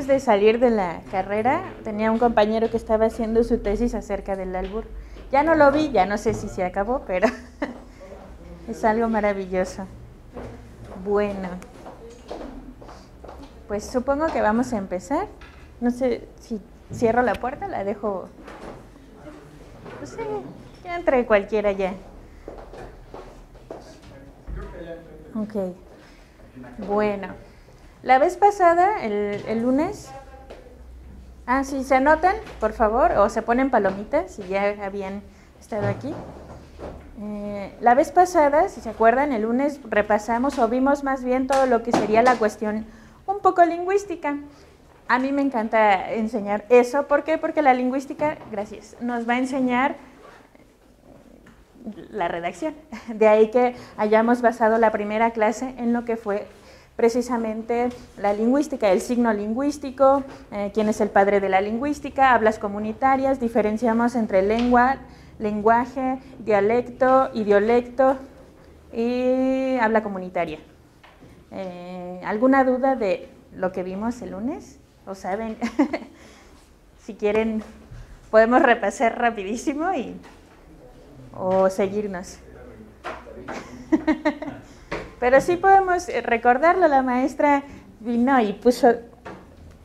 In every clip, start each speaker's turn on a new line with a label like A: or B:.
A: antes de salir de la carrera, tenía un compañero que estaba haciendo su tesis acerca del albur. Ya no lo vi, ya no sé si se acabó, pero es algo maravilloso. Bueno, pues supongo que vamos a empezar. No sé si cierro la puerta, la dejo. No sé, ya entre cualquiera ya. Ok. Bueno, la vez pasada, el lunes. Sí, se anotan, por favor, o se ponen palomitas si ya habían estado aquí. La vez pasada, si se acuerdan, el lunes repasamos o vimos más bien todo lo que sería la cuestión un poco lingüística. A mí me encanta enseñar eso. ¿Por qué? Porque la lingüística, gracias, nos va a enseñar la redacción. De ahí que hayamos basado la primera clase en lo que fue precisamente la lingüística, el signo lingüístico, quién es el padre de la lingüística, hablas comunitarias, diferenciamos entre lengua, lenguaje, dialecto, idiolecto y habla comunitaria. ¿Alguna duda de lo que vimos el lunes? ¿O saben? Si quieren, podemos repasar rapidísimo o seguirnos. Pero sí podemos recordarlo. La maestra vino y puso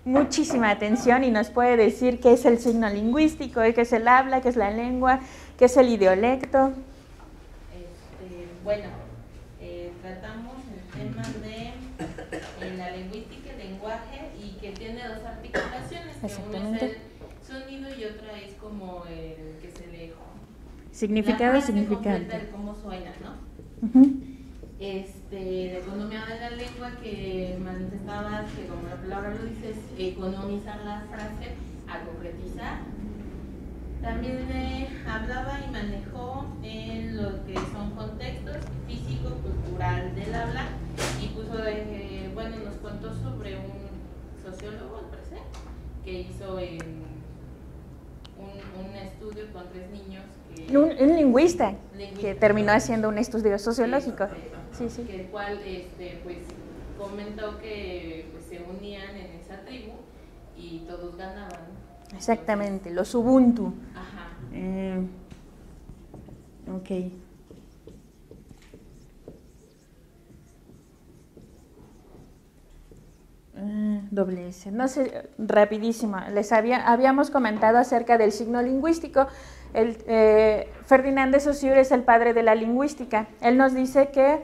A: muchísima atención y nos puede decir qué es el signo lingüístico, qué es el habla, qué es la lengua, qué es el idiolecto.
B: Bueno, tratamos el tema de la lingüística, el lenguaje, y que tiene dos articulaciones. Uno es el sonido y otra es como el que se le...
A: Significado y significante.
B: El cómo suena, ¿no? La economía de la lengua, que manifestabas que, como la palabra lo dice, es economizar la frase a concretizar. También hablaba y manejó en lo que son contextos físico-cultural del habla, y puso, nos contó sobre un sociólogo, al parecer, que hizo un estudio con 3 niños.
A: Un lingüista que terminó haciendo un estudio sociológico. Sí.
B: El cual pues comentó que pues, se unían en esa tribu y todos ganaban.
A: Exactamente, los Ubuntu.
B: Ajá.
A: Ok. Doble S. No sé, rapidísimo. Habíamos comentado acerca del signo lingüístico. Ferdinand de Saussure es el padre de la lingüística. Él nos dice que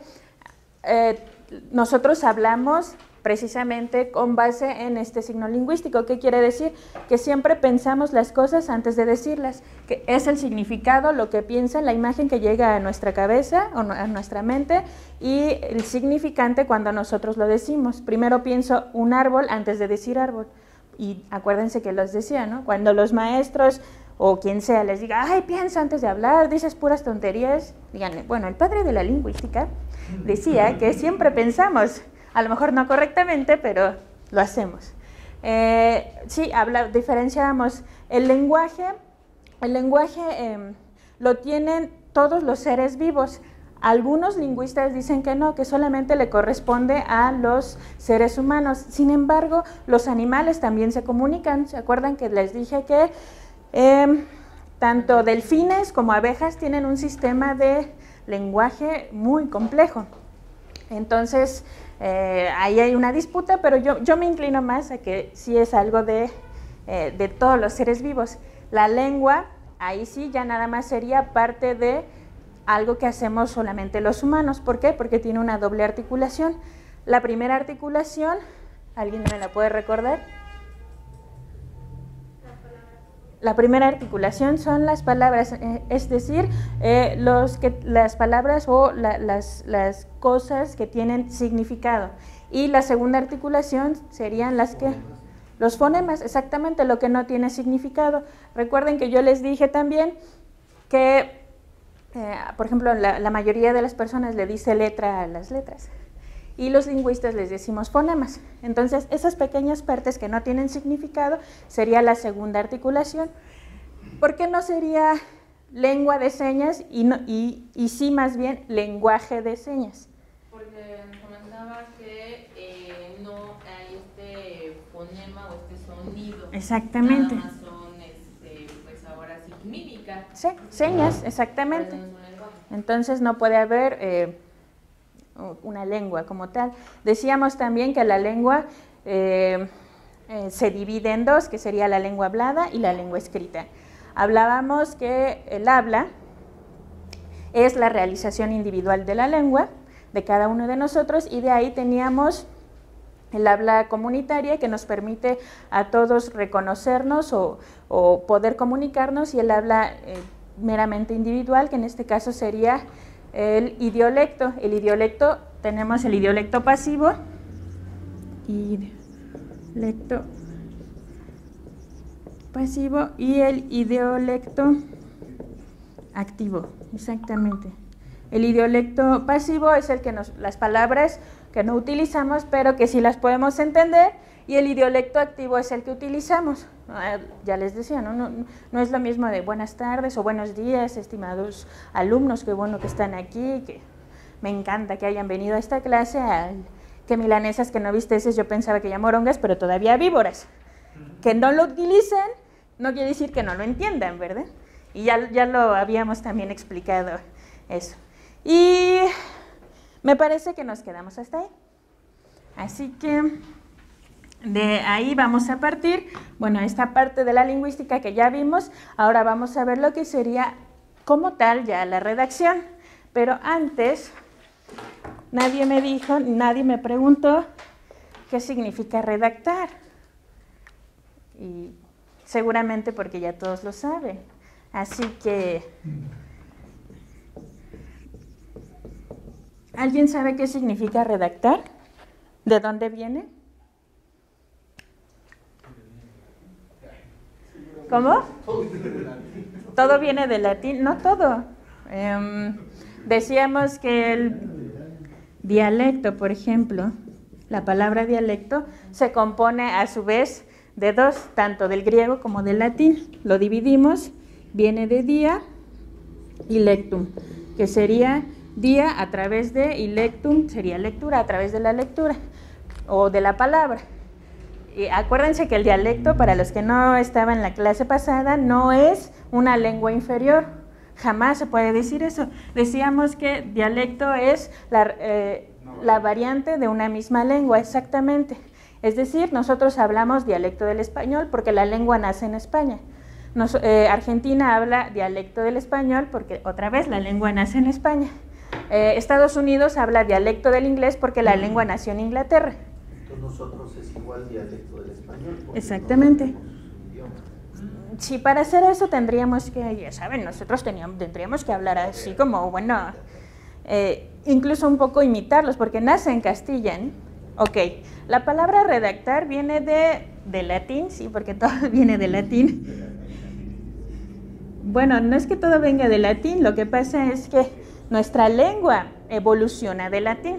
A: nosotros hablamos precisamente con base en este signo lingüístico. ¿Qué quiere decir? Que siempre pensamos las cosas antes de decirlas, que es el significado, lo que piensan, la imagen que llega a nuestra cabeza o a nuestra mente, y el significante cuando nosotros lo decimos. Primero pienso un árbol antes de decir árbol. Y acuérdense que los decía, ¿no? Cuando los maestros o quien sea les diga, ay, piensa antes de hablar, dices puras tonterías, díganle, bueno, el padre de la lingüística decía que siempre pensamos, a lo mejor no correctamente, pero lo hacemos. Sí, diferenciamos el lenguaje lo tienen todos los seres vivos. Algunos lingüistas dicen que no, que solamente le corresponde a los seres humanos. Sin embargo, los animales también se comunican. ¿Se acuerdan que les dije que tanto delfines como abejas tienen un sistema de lenguaje muy complejo? Entonces, ahí hay una disputa, pero yo me inclino más a que sí es algo de todos los seres vivos. La lengua, ahí sí ya nada más sería parte de algo que hacemos solamente los humanos. ¿Por qué? Porque tiene una doble articulación. La primera articulación, ¿alguien me la puede recordar? La primera articulación son las palabras, es decir, las palabras o las cosas que tienen significado. Y la segunda articulación serían los fonemas, exactamente, lo que no tiene significado. Recuerden que yo les dije también que, por ejemplo, la mayoría de las personas le dice letra a las letras. Y los lingüistas les decimos fonemas. Entonces, esas pequeñas partes que no tienen significado sería la segunda articulación. ¿Por qué no sería lengua de señas y sí más bien lenguaje de señas?
B: Porque comentaba que no hay fonema o este sonido.
A: Exactamente.
B: Nada más son, pues ahora sí, mímica.
A: Sí, señas, exactamente. Entonces no puede haber una lengua como tal. Decíamos también que la lengua se divide en dos, que sería la lengua hablada y la lengua escrita. Hablábamos que el habla es la realización individual de la lengua de cada uno de nosotros, y de ahí teníamos el habla comunitaria, que nos permite a todos reconocernos o poder comunicarnos, y el habla meramente individual, que en este caso sería el idiolecto. El idiolecto, tenemos el idiolecto pasivo, idiolecto pasivo, y el idiolecto activo, exactamente. El idiolecto pasivo es el que las palabras que no utilizamos, pero que sí las podemos entender, y el idiolecto activo es el que utilizamos. Ya les decía, no es lo mismo de buenas tardes o buenos días, estimados alumnos, qué bueno que están aquí, que me encanta que hayan venido a esta clase, que milanesas, que no visteces, yo pensaba que ya morongas, pero todavía víboras. Que no lo utilicen no quiere decir que no lo entiendan, ¿verdad? Y ya lo habíamos también explicado eso. Y me parece que nos quedamos hasta ahí. Así que de ahí vamos a partir, bueno, esta parte de la lingüística que ya vimos. Ahora vamos a ver lo que sería como tal ya la redacción. Pero antes, nadie me preguntó qué significa redactar. Y seguramente porque ya todos lo saben. Así que, ¿alguien sabe qué significa redactar? ¿De dónde viene? ¿Cómo? Todo viene del latín. No todo. Decíamos que el dialecto, por ejemplo, la palabra dialecto se compone a su vez de dos, tanto del griego como del latín. Lo dividimos, viene de dia y lectum, que sería día a través de, y lectum sería lectura a través de la lectura o de la palabra. Y acuérdense que el dialecto, para los que no estaban en la clase pasada, no es una lengua inferior, jamás se puede decir eso. Decíamos que dialecto es la variante de una misma lengua, exactamente. Es decir, nosotros hablamos dialecto del español porque la lengua nace en España. Argentina habla dialecto del español porque otra vez la lengua nace en España. Estados Unidos habla dialecto del inglés porque la lengua nació en Inglaterra.
C: Entonces nosotros es igual dialecto del español.
A: Exactamente.
C: No
A: Sí, para hacer eso tendríamos que, ya saben, nosotros tendríamos que hablar así como, bueno, incluso un poco imitarlos porque nace en Castilla, ¿eh? Ok, la palabra redactar viene de latín, sí, porque todo viene de latín. Bueno, no es que todo venga de latín, lo que pasa es que nuestra lengua evoluciona de latín.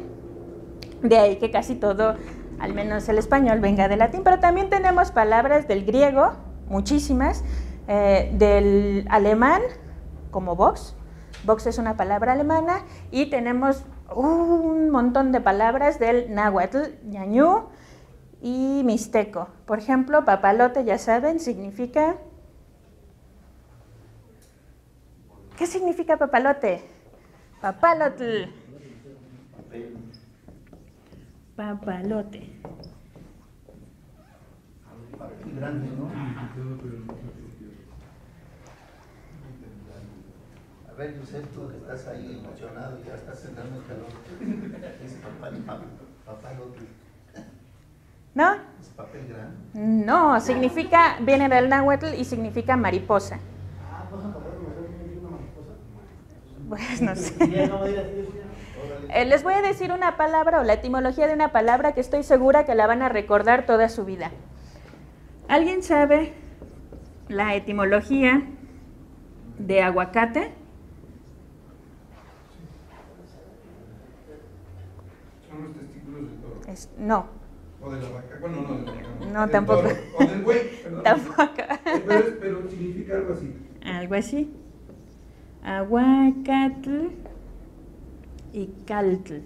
A: De ahí que casi todo, al menos el español, venga de latín, pero también tenemos palabras del griego, muchísimas, del alemán, como Vox. Vox es una palabra alemana, y tenemos un montón de palabras del náhuatl, ñañú y mixteco. Por ejemplo, papalote, ya saben, significa... ¿Qué significa papalote? Papalotl. Papalote.
C: Papel grande, ¿no? A ver, Yusef, tú que estás ahí emocionado y ya estás entrando en calor. Es papalote.
A: ¿No?
C: ¿Es papel grande?
A: No, significa, viene del náhuatl y significa mariposa. Pues no sé. Les voy a decir una palabra o la etimología de una palabra que estoy segura que la van a recordar toda su vida. ¿Alguien sabe la etimología de aguacate?
D: Son los testículos del toro.
A: No.
D: O de la vaca. Bueno, no, de la vaca.
A: No,
D: del
A: tampoco.
D: Toro. O del güey, perdón.
A: Tampoco.
D: Pero significa algo así.
A: Algo así. Aguacatl y caltl.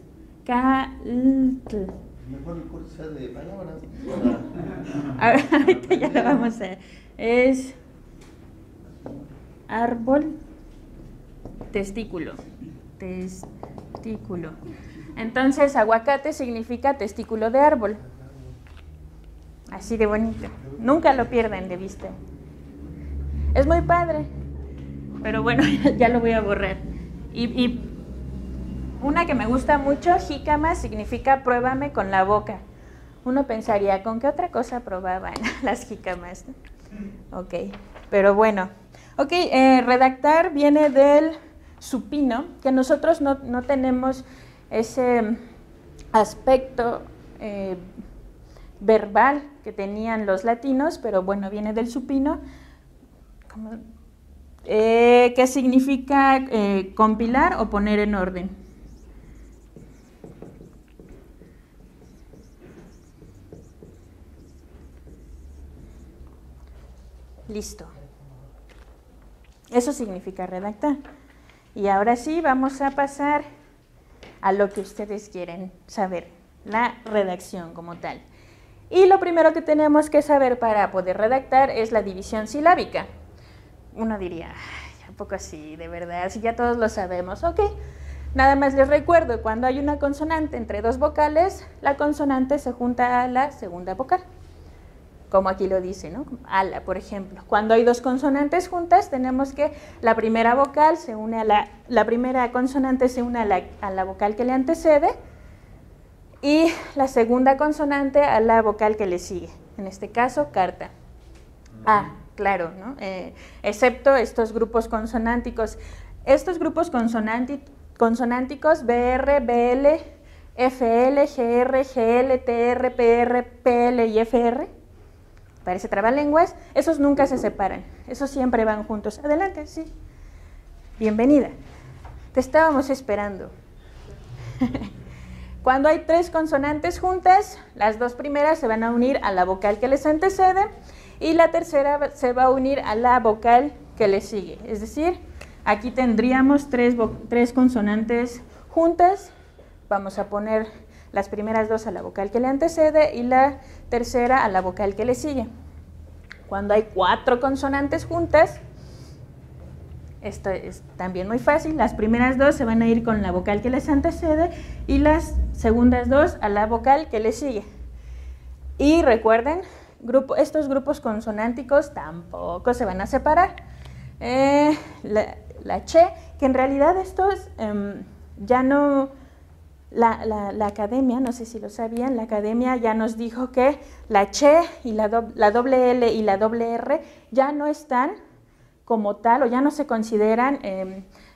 A: Caltl.
C: Mejor el curso sea de palabras.
A: A ver, ahorita ya lo vamos a... Es árbol, testículo. Testículo. Entonces, aguacate significa testículo de árbol. Así de bonito. Nunca lo pierdan de vista. Es muy padre. Pero bueno, ya lo voy a borrar. Y una que me gusta mucho, jícama, significa pruébame con la boca. Uno pensaría, ¿con qué otra cosa probaban las jícamas? Ok, pero bueno. Ok, redactar viene del supino, que nosotros no tenemos ese aspecto verbal que tenían los latinos, pero bueno, viene del supino, que significa compilar o poner en orden. Listo. Eso significa redactar. Y ahora sí, vamos a pasar a lo que ustedes quieren saber, la redacción como tal. Y lo primero que tenemos que saber para poder redactar es la división silábica. Uno diría, ¿a poco así, de verdad? Si ya todos lo sabemos. Ok, nada más les recuerdo, cuando hay una consonante entre dos vocales, la consonante se junta a la segunda vocal. Como aquí lo dice, ¿no? Ala, por ejemplo. Cuando hay dos consonantes juntas, tenemos que la primera vocal se une a la primera consonante se une a la vocal que le antecede y la segunda consonante a la vocal que le sigue. En este caso, carta. Ah, claro, ¿no? Excepto estos grupos consonánticos. Estos grupos consonánticos, BR, BL, FL, GR, GL, TR, PR, PL y FR, parece trabalenguas, esos nunca se separan, esos siempre van juntos. Adelante, sí. Bienvenida. Te estábamos esperando. Cuando hay tres consonantes juntas, las dos primeras se van a unir a la vocal que les antecede y la tercera se va a unir a la vocal que le sigue. Es decir, aquí tendríamos tres consonantes juntas. Vamos a poner las primeras dos a la vocal que le antecede y la tercera a la vocal que le sigue. Cuando hay cuatro consonantes juntas, esto es también muy fácil, las primeras dos se van a ir con la vocal que les antecede y las segundas dos a la vocal que le sigue. Y recuerden, estos grupos consonánticos tampoco se van a separar. La che, que en realidad estos ya no... La academia, no sé si lo sabían, la academia ya nos dijo que la che y la doble L y la doble R ya no están como tal o ya no se consideran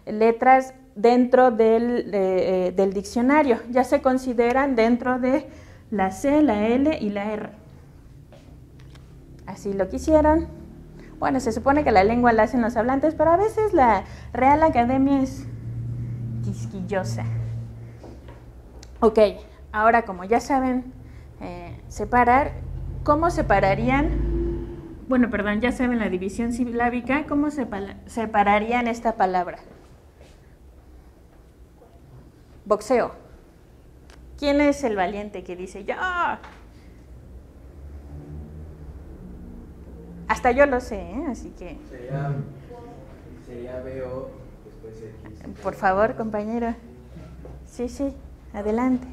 A: letras dentro del diccionario, ya se consideran dentro de la C, la L y la R. Así lo quisieron. Bueno, se supone que la lengua la hacen los hablantes, pero a veces la Real Academia es quisquillosa. Ok, ahora como ya saben separar, ¿cómo separarían? Bueno, perdón, ya saben la división silábica, ¿cómo separarían esta palabra? Boxeo. ¿Quién es el valiente que dice yo? Hasta yo lo sé, así que... Sería BO, después X. Por favor, compañero. Sí, sí. Adelante.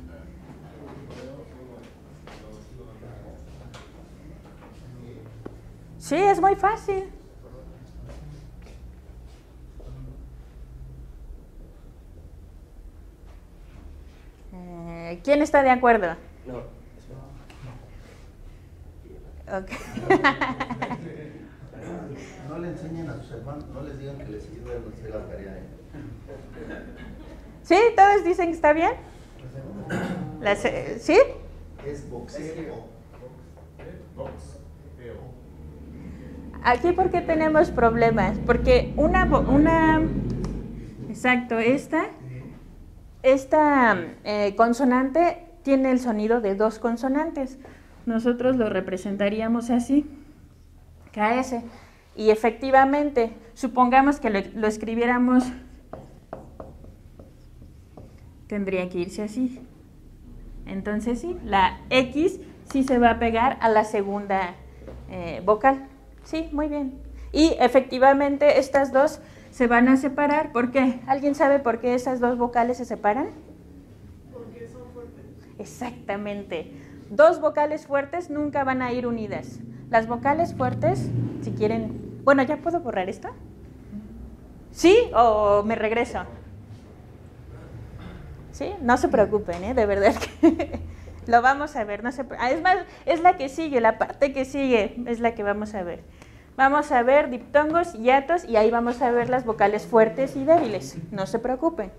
A: Sí, es muy fácil. ¿Quién está de acuerdo? No. Okay.
C: No le enseñen a sus hermanos, no les digan que les ayuden a hacer la tarea.
A: ¿Sí? ¿Todos dicen que está bien? ¿Sí?
C: Es boxeo.
A: Aquí, ¿por qué tenemos problemas? Porque exacto, esta consonante tiene el sonido de dos consonantes. Nosotros lo representaríamos así, KS. Y efectivamente, supongamos que lo escribiéramos, tendría que irse así. Entonces sí, la X sí se va a pegar a la segunda vocal. Sí, muy bien. Y efectivamente estas dos se van a separar. ¿Por qué? ¿Alguien sabe por qué esas dos vocales se separan?
E: Porque son fuertes.
A: Exactamente. Dos vocales fuertes nunca van a ir unidas. Las vocales fuertes, si quieren... Bueno, ¿ya puedo borrar esto? ¿Sí? ¿O me regreso? ¿Sí? No se preocupen, de verdad que lo vamos a ver. No se... Es más, es la que sigue, la parte que sigue es la que vamos a ver. Vamos a ver diptongos, hiatos y ahí vamos a ver las vocales fuertes y débiles. No se preocupen.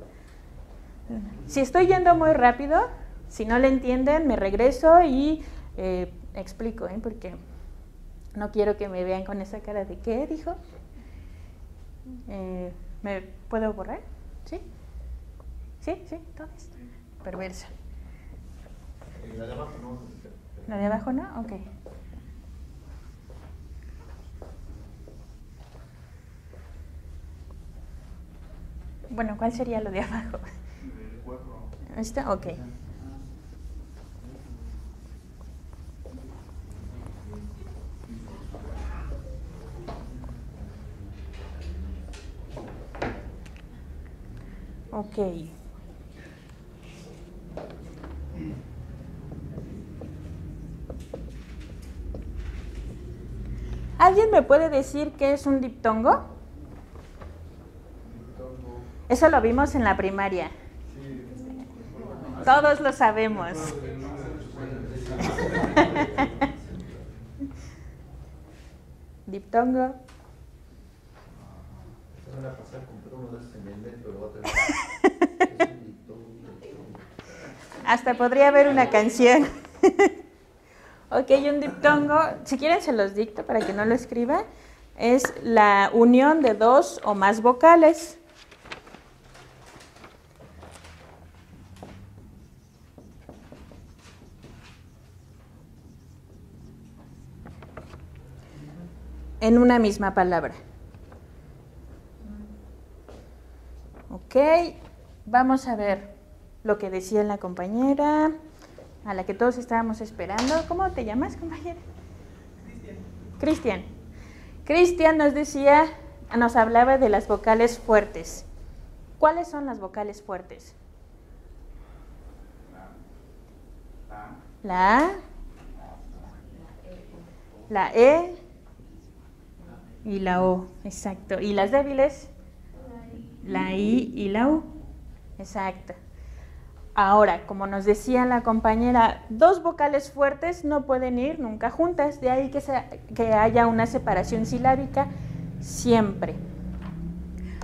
A: Si estoy yendo muy rápido, si no le entienden, me regreso y explico, porque no quiero que me vean con esa cara de ¿qué dijo? ¿Me puedo borrar? ¿Sí? ¿Sí? ¿Sí? ¿Todo esto? Perverso.
C: La de abajo no.
A: ¿La de abajo no? Ok. Bueno, ¿cuál sería lo de abajo? ¿Esta? Ok. Ok. ¿Alguien me puede decir qué es un diptongo? Eso lo vimos en la primaria. Todos lo sabemos. Diptongo.
C: Se van a pasar a comprar uno de esos en el metro, lo va a tener.
A: Hasta podría haber una canción. Ok, un diptongo, si quieren se los dicto para que no lo escriba, es la unión de dos o más vocales. En una misma palabra. Ok, vamos a ver lo que decía la compañera, a la que todos estábamos esperando. ¿Cómo te llamas, compañera? Cristian. Cristian nos decía, nos hablaba de las vocales fuertes. ¿Cuáles son las vocales fuertes? La A, la E y la O, exacto. ¿Y las débiles? La I y la U, exacto. Ahora, como nos decía la compañera, dos vocales fuertes no pueden ir nunca juntas, de ahí que haya una separación silábica siempre.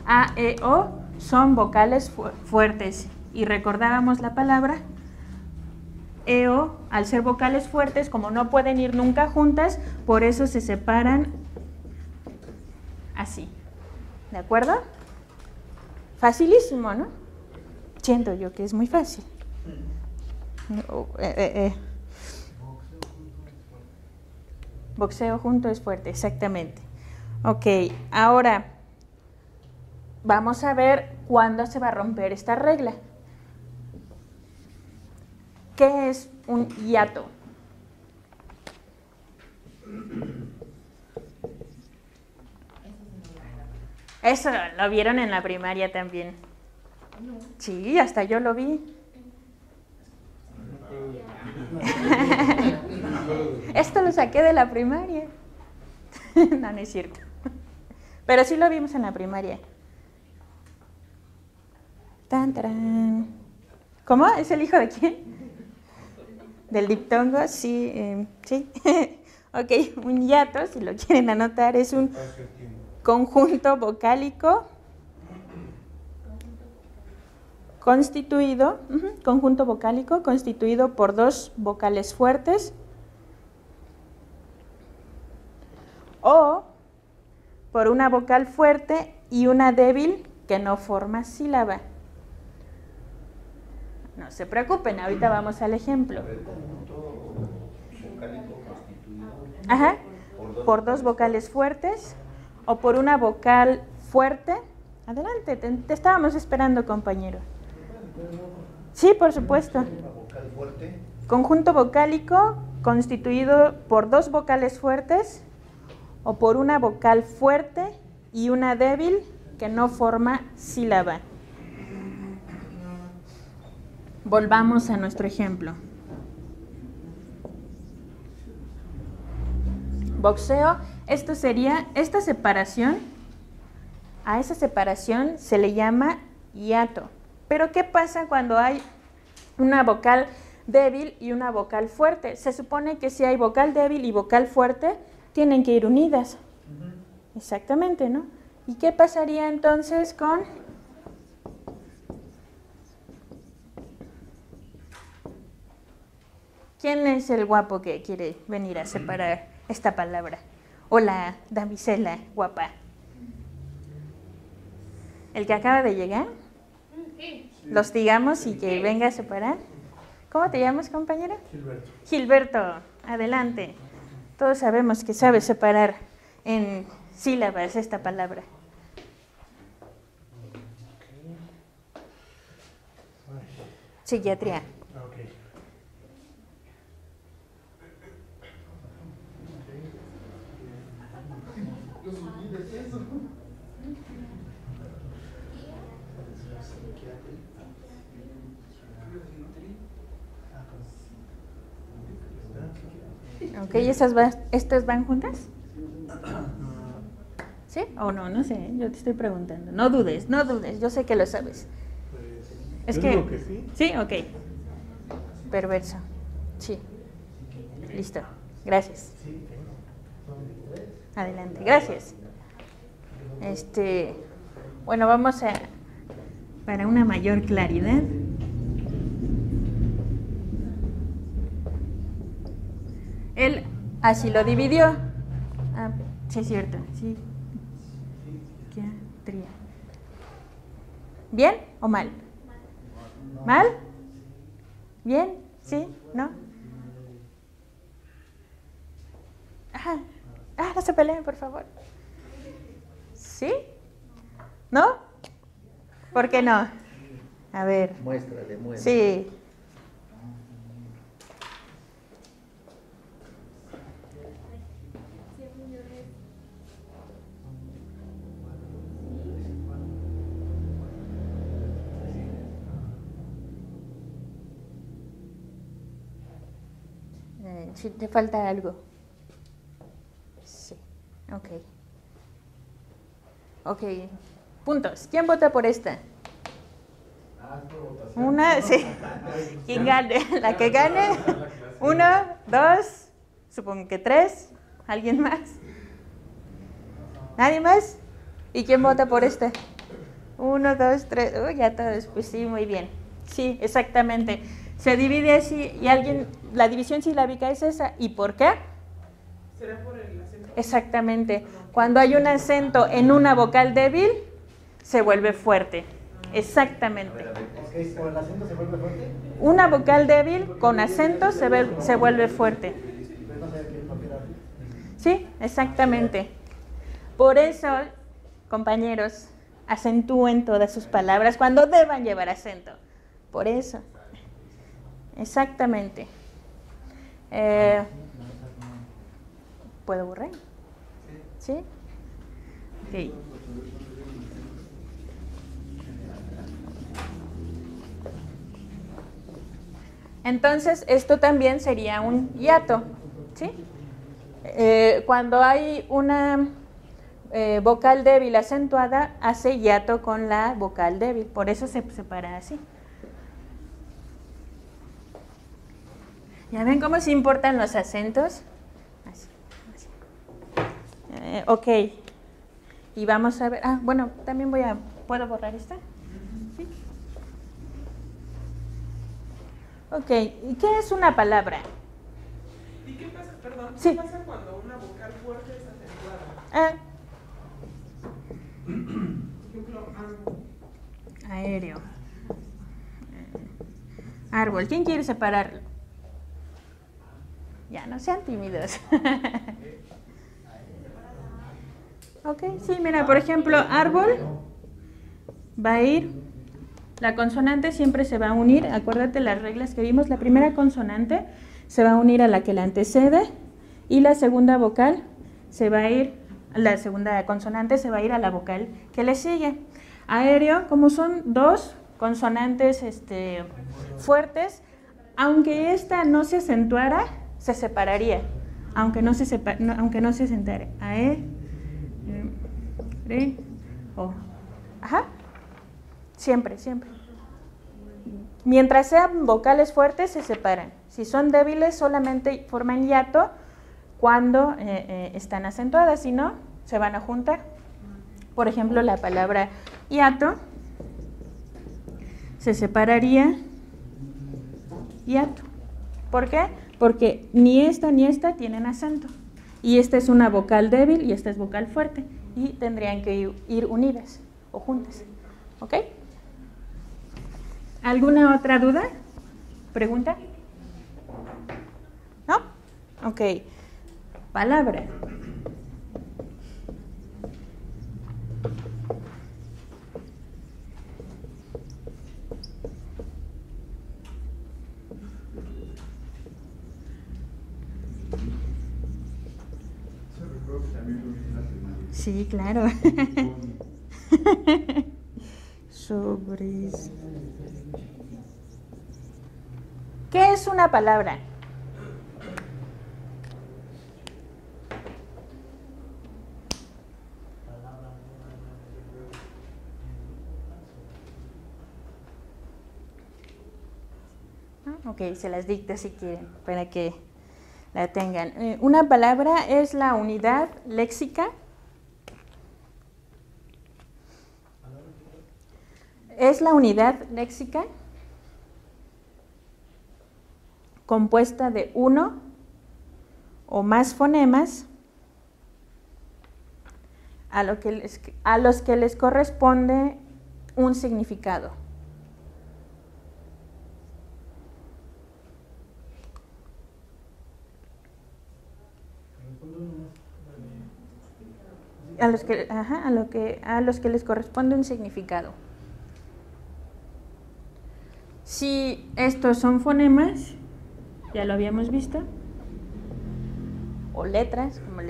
A: A, E, O son vocales fuertes y recordábamos la palabra E, O, al ser vocales fuertes, como no pueden ir nunca juntas, por eso se separan así. ¿De acuerdo? Facilísimo, ¿no? Siento yo que es muy fácil. Boxeo junto es fuerte, exactamente. Ok, ahora vamos a ver cuándo se va a romper esta regla. ¿Qué es un hiato? Eso lo vieron en la primaria también. Sí, hasta yo lo vi. Esto lo saqué de la primaria. No, no es cierto. Pero sí lo vimos en la primaria. Tan, tarán. ¿Cómo? ¿Es el hijo de quién? ¿Del diptongo? Sí, sí. Ok, un hiato, si lo quieren anotar, es un conjunto vocálico constituido, conjunto vocálico constituido por dos vocales fuertes o por una vocal fuerte y una débil que no forma sílaba. No se preocupen, ahorita vamos al ejemplo. Ajá, por dos vocales fuertes o por una vocal fuerte. Adelante, te estábamos esperando, compañero. Sí, por supuesto.
C: Una vocal fuerte.
A: Conjunto vocálico constituido por dos vocales fuertes o por una vocal fuerte y una débil que no forma sílaba. Volvamos a nuestro ejemplo. Boxeo, esto sería esta separación. A esa separación se le llama hiato. Pero ¿qué pasa cuando hay una vocal débil y una vocal fuerte? Se supone que si hay vocal débil y vocal fuerte, tienen que ir unidas. Exactamente, ¿no? ¿Y qué pasaría entonces con quién es el guapo que quiere venir a separar esta palabra? O la damisela guapa. ¿El que acaba de llegar? ¿Los digamos y que venga a separar? ¿Cómo te llamas, compañero?
D: Gilberto.
A: Gilberto, adelante. Todos sabemos que sabe separar en sílabas esta palabra. Psiquiatría. Ok, ¿estas van juntas? ¿Sí? ¿O no? No sé, yo te estoy preguntando. No dudes, yo sé que lo sabes. Es que
D: sí.
A: Sí, ok. Perverso. Sí. Listo. Gracias. Adelante. Gracias. Bueno, vamos a para una mayor claridad. Él así lo dividió. Ah, sí, es cierto. Sí. Psiquiatría. ¿Bien o mal? ¿Mal? ¿Bien? ¿Sí? ¿No? Ajá. No se peleen, por favor. ¿Sí? ¿No? ¿Por qué no? A ver.
C: Muéstrale.
A: Sí. Si te falta algo. Sí. Ok. Ok. Puntos. ¿Quién vota por esta? Una, sí. ¿Quién gane? La que gane. 1, 2, supongo que 3. ¿Alguien más? ¿Nadie más? ¿Y quién vota por esta? 1, 2, 3. Ya todos. Pues sí, muy bien. Sí, exactamente. Se divide así y la división silábica es esa. ¿Y por qué?
E: ¿Será por el acento?
A: Exactamente. Cuando hay un acento en una vocal débil, se vuelve fuerte. Exactamente.
C: ¿Por el acento se vuelve fuerte?
A: Una vocal débil con acento se vuelve fuerte. Sí, exactamente. Por eso, compañeros, acentúen todas sus palabras cuando deban llevar acento. Por eso. Exactamente. ¿Puedo borrar? ¿Sí? Ok. Entonces, esto también sería un hiato, ¿sí? Cuando hay una vocal débil acentuada, hace hiato con la vocal débil, por eso se separa así. ¿Ya ven cómo se importan los acentos? Así. Ok. Y vamos a ver. Bueno, también ¿puedo borrar esta? ¿Sí? Ok. ¿Y qué es una palabra?
E: ¿Y qué pasa, perdón,
A: Sí.
E: qué pasa cuando una vocal fuerte es acentuada? Por ejemplo,
A: Aéreo. Árbol. ¿Quién quiere separarlo? Ya, no sean tímidos. Ok, sí, mira, por ejemplo, árbol va a ir La consonante siempre se va a unir, acuérdate las reglas que vimos, la primera consonante se va a unir a la que la antecede y la segunda vocal se va a ir, la segunda consonante se va a ir a la vocal que le sigue. Aéreo, como son dos consonantes fuertes, aunque esta no se acentuara, se separaría, aunque no se acentuara. Ae, re, o. Ajá. Siempre, siempre. Mientras sean vocales fuertes, se separan. Si son débiles, solamente forman hiato cuando están acentuadas, si no, se van a juntar. Por ejemplo, la palabra hiato se separaría hiato. ¿Por qué? Porque ni esta tienen acento. Y esta es una vocal débil y esta es vocal fuerte. Y tendrían que ir unidas o juntas. ¿Ok? ¿Alguna otra duda? ¿Pregunta? ¿No? Ok. Palabra. Sí, claro. Sobre. ¿Qué es una palabra? Ok, se las dicto si quieren, para que la tengan. Una palabra es la unidad léxica. Es la unidad léxica compuesta de uno o más fonemas a los que les corresponde un significado. A los que les corresponde un significado. Si estos son fonemas, ya lo habíamos visto, o letras, como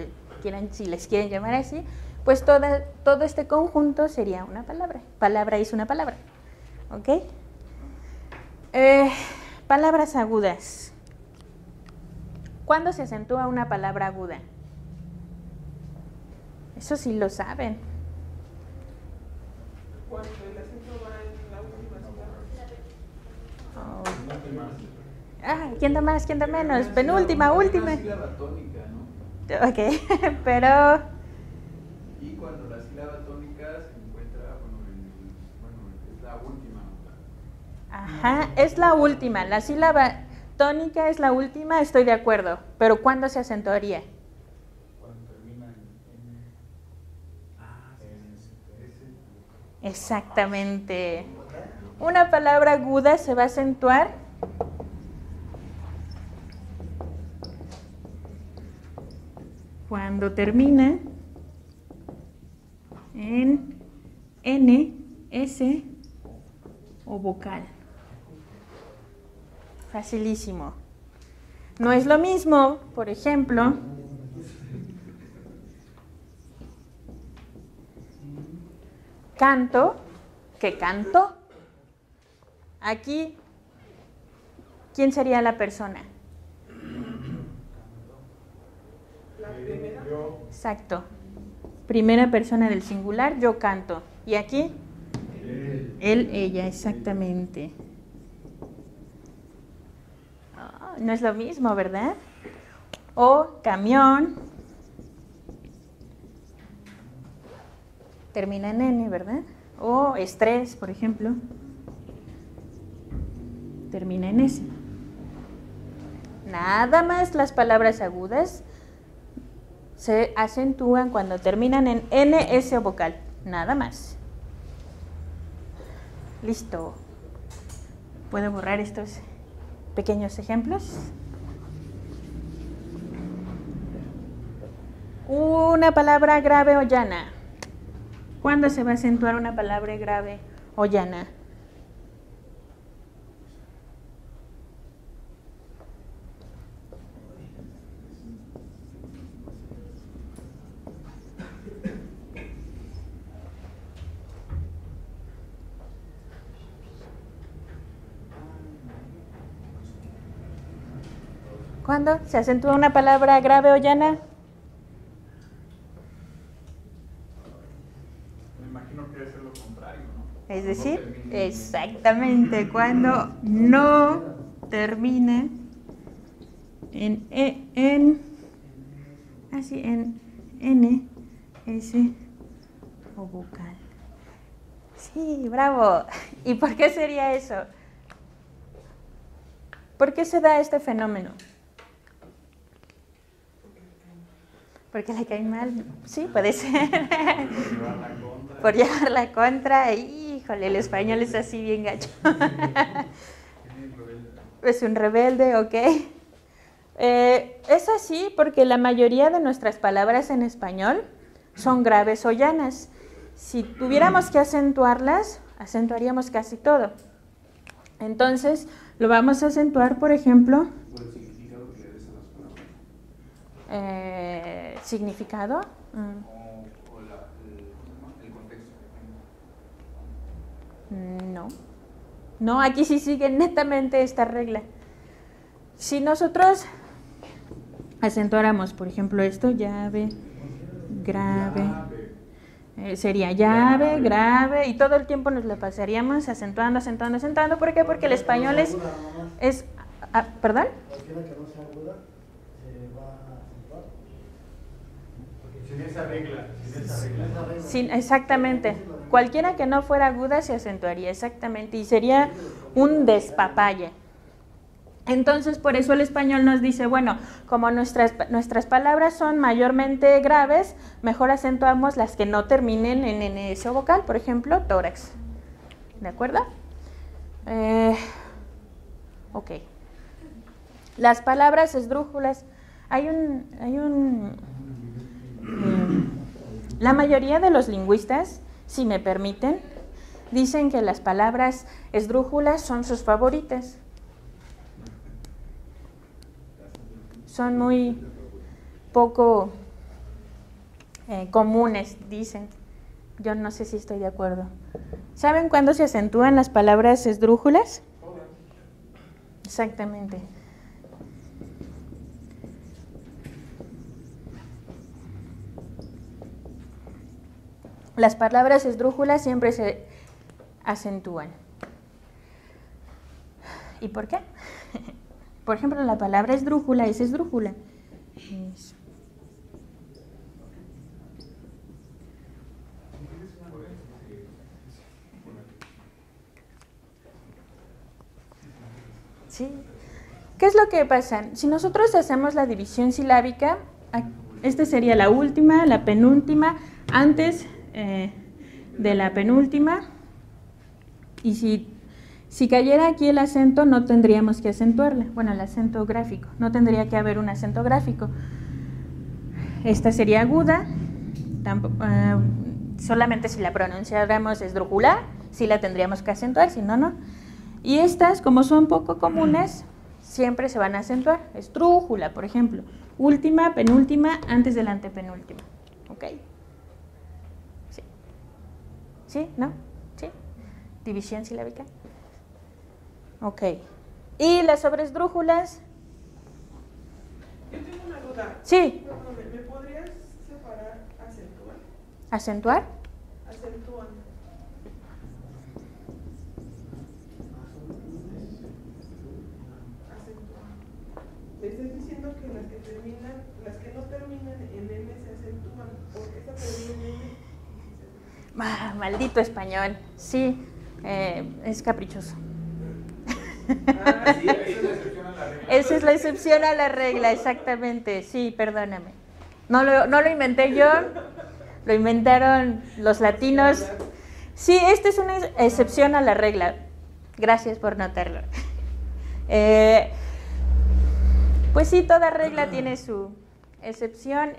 A: si les quieren llamar así, pues todo este conjunto sería una palabra. Palabra es una palabra. ¿Ok? Palabras agudas. ¿Cuándo se acentúa una palabra aguda? Eso sí lo saben.
E: Cuando el acento va en la última sílaba.
A: ¿Quién da más? ¿Quién da menos? Penúltima, última.
F: Es una sílaba tónica, ¿no?
A: Ok, pero...
F: Y cuando la sílaba tónica se encuentra, es la última.
A: Ajá, es la última. La sílaba tónica es la última, estoy de acuerdo. Pero ¿cuándo se acentuaría?
F: Cuando termina en...
A: Exactamente. Una palabra aguda se va a acentuar cuando termina en N, S o vocal. Facilísimo. No es lo mismo, por ejemplo, canto que canto. Aquí, ¿quién sería la persona?
E: La primera.
A: Exacto. Primera persona del singular, yo canto. ¿Y aquí? Él, ella, exactamente. No es lo mismo, ¿verdad? O camión. Termina en N, ¿verdad? O estrés, por ejemplo. Termina en S. Nada más las palabras agudas se acentúan cuando terminan en N, S o vocal. Nada más. Listo. ¿Puedo borrar estos pequeños ejemplos? Una palabra grave o llana. ¿Cuándo se va a acentuar una palabra grave o llana? ¿Cuándo se acentúa una palabra grave o llana?
F: Me imagino que debe ser lo contrario, ¿no?
A: Es
F: No
A: decir,
F: termina en-
A: exactamente, cuando no termina así en N, S o vocal. Sí, bravo. ¿Y por qué sería eso? ¿Por qué se da este fenómeno? Porque le cae mal. Sí, puede ser. Por llevar la contra. Híjole, el español es así bien gacho. Es un rebelde, ok. Es así porque la mayoría de nuestras palabras en español son graves o llanas. Si tuviéramos que acentuarlas, acentuaríamos casi todo. Entonces, lo vamos a acentuar, por ejemplo,
D: Por el significado que le des a las palabras.
A: significado.
F: O el contexto.
A: No. No, aquí sí sigue netamente esta regla. Si nosotros acentuáramos, por ejemplo, esto, llave, grave, sería llave, grave, y todo el tiempo nos lo pasaríamos acentuando, acentuando, acentuando. ¿Por qué? Porque el español es ¿perdón?
G: Cualquiera que no sea aguda se va a acentuar.
F: Sin esa regla.
A: Sí, exactamente. Cualquiera que no fuera aguda se acentuaría, exactamente, y sería un despapalle. Entonces, por eso el español nos dice, bueno, como nuestras palabras son mayormente graves, mejor acentuamos las que no terminen en NS o vocal, por ejemplo, tórax. ¿De acuerdo? Ok. Las palabras esdrújulas. La mayoría de los lingüistas, si me permiten, dicen que las palabras esdrújulas son sus favoritas. Son muy poco comunes, dicen. Yo no sé si estoy de acuerdo. ¿Saben cuándo se acentúan las palabras esdrújulas? Exactamente. Las palabras esdrújulas siempre se acentúan. ¿Y por qué? Por ejemplo, la palabra esdrújula es esdrújula. Sí. ¿Qué es lo que pasa? Si nosotros hacemos la división silábica, esta sería la última, la penúltima, antes de la penúltima, y si cayera aquí el acento, no tendríamos que acentuarla. Bueno, el acento gráfico, no tendría que haber un acento gráfico. Esta sería aguda, solamente si la pronunciáramos esdrújula, sí la tendríamos que acentuar, si no, no. Y estas, como son poco comunes, siempre se van a acentuar. Esdrújula, por ejemplo, última, penúltima, antes de la antepenúltima. ¿Ok? ¿Sí? ¿Sí? ¿No? ¿Sí? División silábica. Ok. ¿Y las sobresdrújulas?
E: Yo tengo una duda.
A: Sí.
E: ¿Me podrías separar acentúan?
A: ¿Acentuar?
E: Acentúan. Me estás diciendo que las que no terminan en N se acentúan. ¿Por qué esta termina en N?
A: Maldito español. Sí, es caprichoso.
E: Ah, sí,
A: Esa es la excepción a la regla, exactamente. Sí, perdóname. No lo inventé yo, lo inventaron los latinos. Sí, esta es una excepción a la regla. Gracias por notarlo. Pues sí, toda regla tiene su excepción.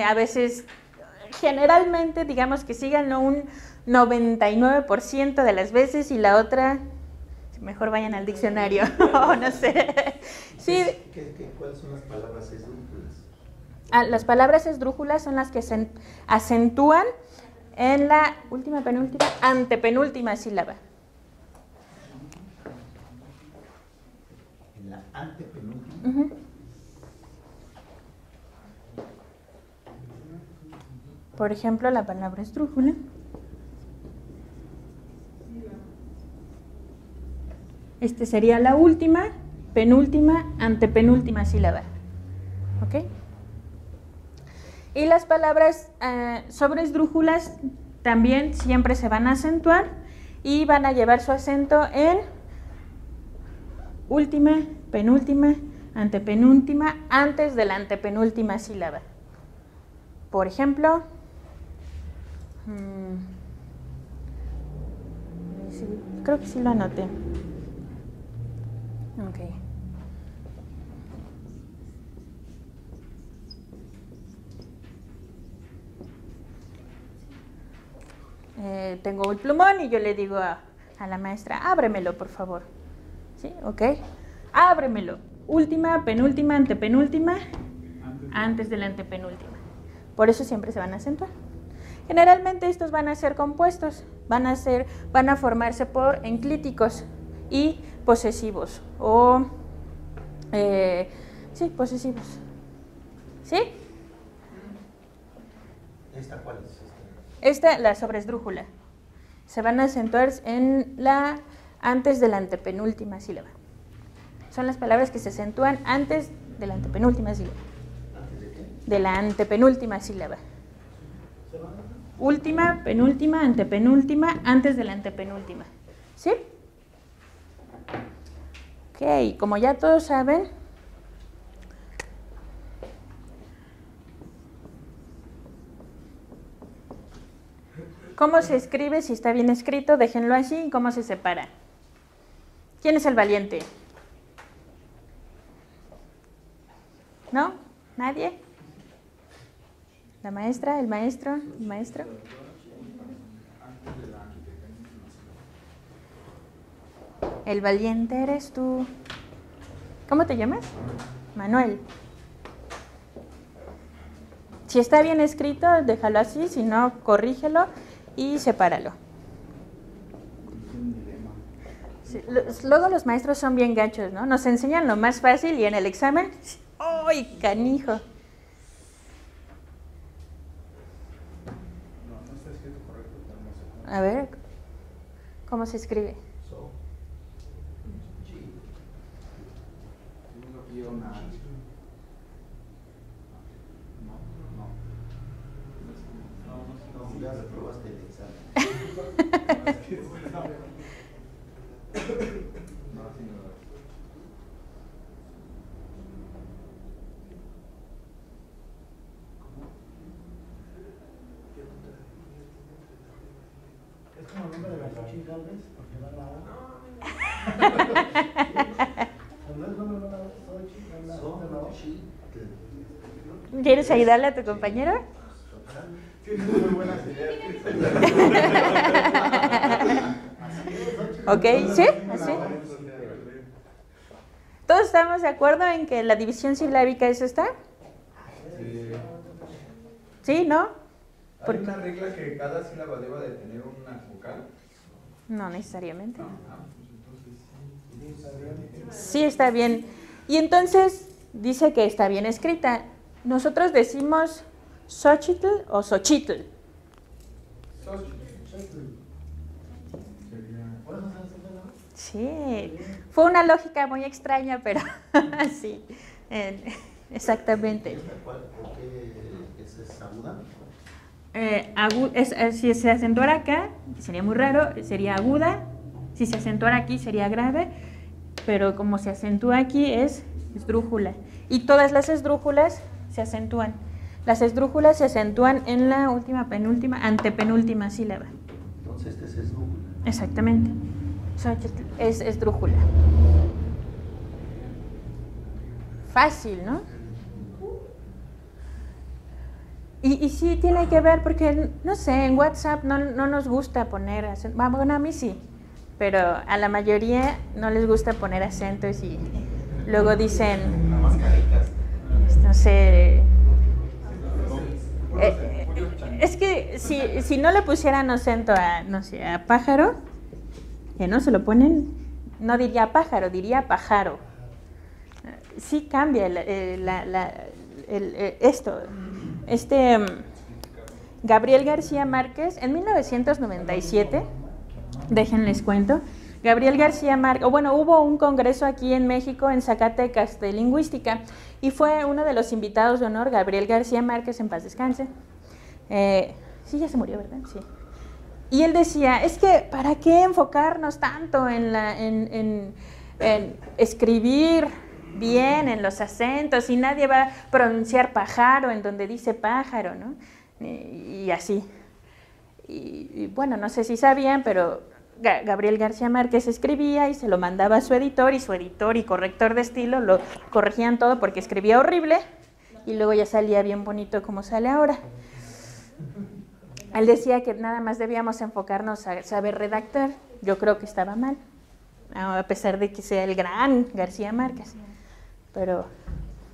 A: A veces, generalmente, digamos que síganlo un 99% de las veces, y la otra, mejor vayan al diccionario. No sé. Sí.
C: ¿Cuáles son las palabras esdrújulas?
A: Las palabras esdrújulas son las que se acentúan en la última, penúltima, antepenúltima sílaba.
C: En la antepenúltima.
A: Uh-huh. Por ejemplo, la palabra esdrújula. Este sería la última, penúltima, antepenúltima sílaba. ¿Ok? Y las palabras sobre esdrújulas también siempre se van a acentuar y van a llevar su acento en última, penúltima, antepenúltima, antes de la antepenúltima sílaba. Por ejemplo, creo que sí lo anoté. Ok. Tengo el plumón y yo le digo a la maestra, ábremelo, por favor. ¿Sí? Ok. Ábremelo. Última, penúltima, antepenúltima, antes de la antepenúltima. Por eso siempre se van a acentuar. Generalmente estos van a ser compuestos, van a formarse por enclíticos y posesivos. Sí, posesivos. ¿Sí?
C: ¿Esta cuál es?
A: Esta, la sobresdrújula. Se van a acentuar antes de la antepenúltima sílaba. Son las palabras que se acentúan antes de la antepenúltima sílaba.
C: ¿Antes de qué?
A: De la antepenúltima sílaba. Última, penúltima, antepenúltima, antes de la antepenúltima. ¿Sí? Ok, como ya todos saben, ¿cómo se escribe? Si está bien escrito, déjenlo así. ¿Cómo se separa? ¿Quién es el valiente? ¿No? ¿Nadie? ¿La maestra? ¿El maestro? ¿El maestro? El valiente eres tú. ¿Cómo te llamas? Manuel. Si está bien escrito, déjalo así. Si no, corrígelo y sepáralo. Sí, luego los maestros son bien gachos, ¿no? Nos enseñan lo más fácil y en el examen, ¡ay, canijo!
F: No está escrito correcto, pero no sé.
A: A ver, ¿cómo se escribe?
C: So. Sí.
F: Tengo aquí una.
C: No, ya reprobaste el examen.
G: Es como el nombre de las Xochitl, porque va la O. Cuando es nombre de la Xochitl, va la O.
A: ¿Quieres ayudarle a tu compañero?
F: Tienes muy buenas ideas.
A: Ok, ¿sí? ¿Así? ¿Todos estamos de acuerdo en que la división silábica es esta? ¿Sí? ¿No?
F: ¿Hay una regla que cada sílaba deba de tener una vocal?
A: No necesariamente.
F: No. Pues entonces sí.
A: Sí, está bien. Y entonces dice que está bien escrita. Nosotros decimos Xochitl o Xochitl.
G: ¿Por eso se hace la O?
A: Sí, fue una lógica muy extraña, pero sí, exactamente.
C: ¿Por qué es aguda?
A: Si se acentuara acá, sería muy raro, sería aguda. Si se acentuara aquí, sería grave. Pero como se acentúa aquí, es esdrújula. Y todas las esdrújulas se acentúan. Las esdrújulas se acentúan en la última, penúltima, antepenúltima sílaba.
C: Entonces este es esdrújula.
A: Exactamente. Xochitl es esdrújula. Fácil, ¿no? Y sí tiene que ver porque, no sé, en WhatsApp no nos gusta poner acento. Bueno, a mí sí, pero a la mayoría no les gusta poner acentos y luego dicen, no sé, es que si no le pusieran acento a, no sé, a pájaro, que no se lo ponen, no diría pájaro, diría pájaro. Sí cambia esto. Gabriel García Márquez, en 1997, déjenles cuento, Gabriel García Márquez, hubo un congreso aquí en México, en Zacatecas, de lingüística, y fue uno de los invitados de honor, Gabriel García Márquez, en paz descanse. Sí, ya se murió, ¿verdad? Sí. Y él decía, es que ¿para qué enfocarnos tanto en escribir bien, en los acentos, y nadie va a pronunciar pájaro en donde dice pájaro, ¿no? Y así. Y bueno, no sé si sabían, pero Gabriel García Márquez escribía y se lo mandaba a su editor y corrector de estilo lo corregían todo porque escribía horrible y luego ya salía bien bonito como sale ahora. Él decía que nada más debíamos enfocarnos a saber redactar. Yo creo que estaba mal, a pesar de que sea el gran García Márquez. Pero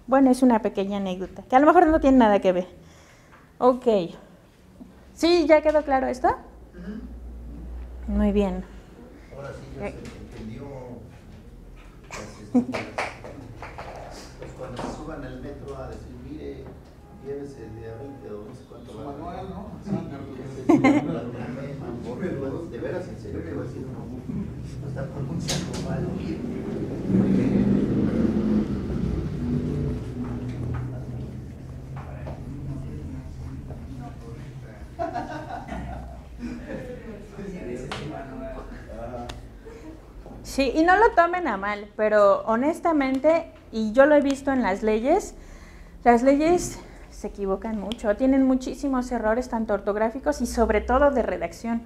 A: bueno, es una pequeña anécdota, que a lo mejor no tiene nada que ver. Ok. ¿Sí? ¿Ya quedó claro esto? Muy bien.
C: Ahora sí ya se entendió las estructuras. Pues cuando se suban al metro a decir, mire, llévese de a 20 o no sé cuánto
D: Su
C: va.
D: manual, ¿no?
C: Sí, de veras, en serio, que va a decir uno, no está pronunciando mal.
A: Sí, y no lo tomen a mal, pero honestamente, y yo lo he visto en las leyes se equivocan mucho, tienen muchísimos errores, tanto ortográficos y sobre todo de redacción.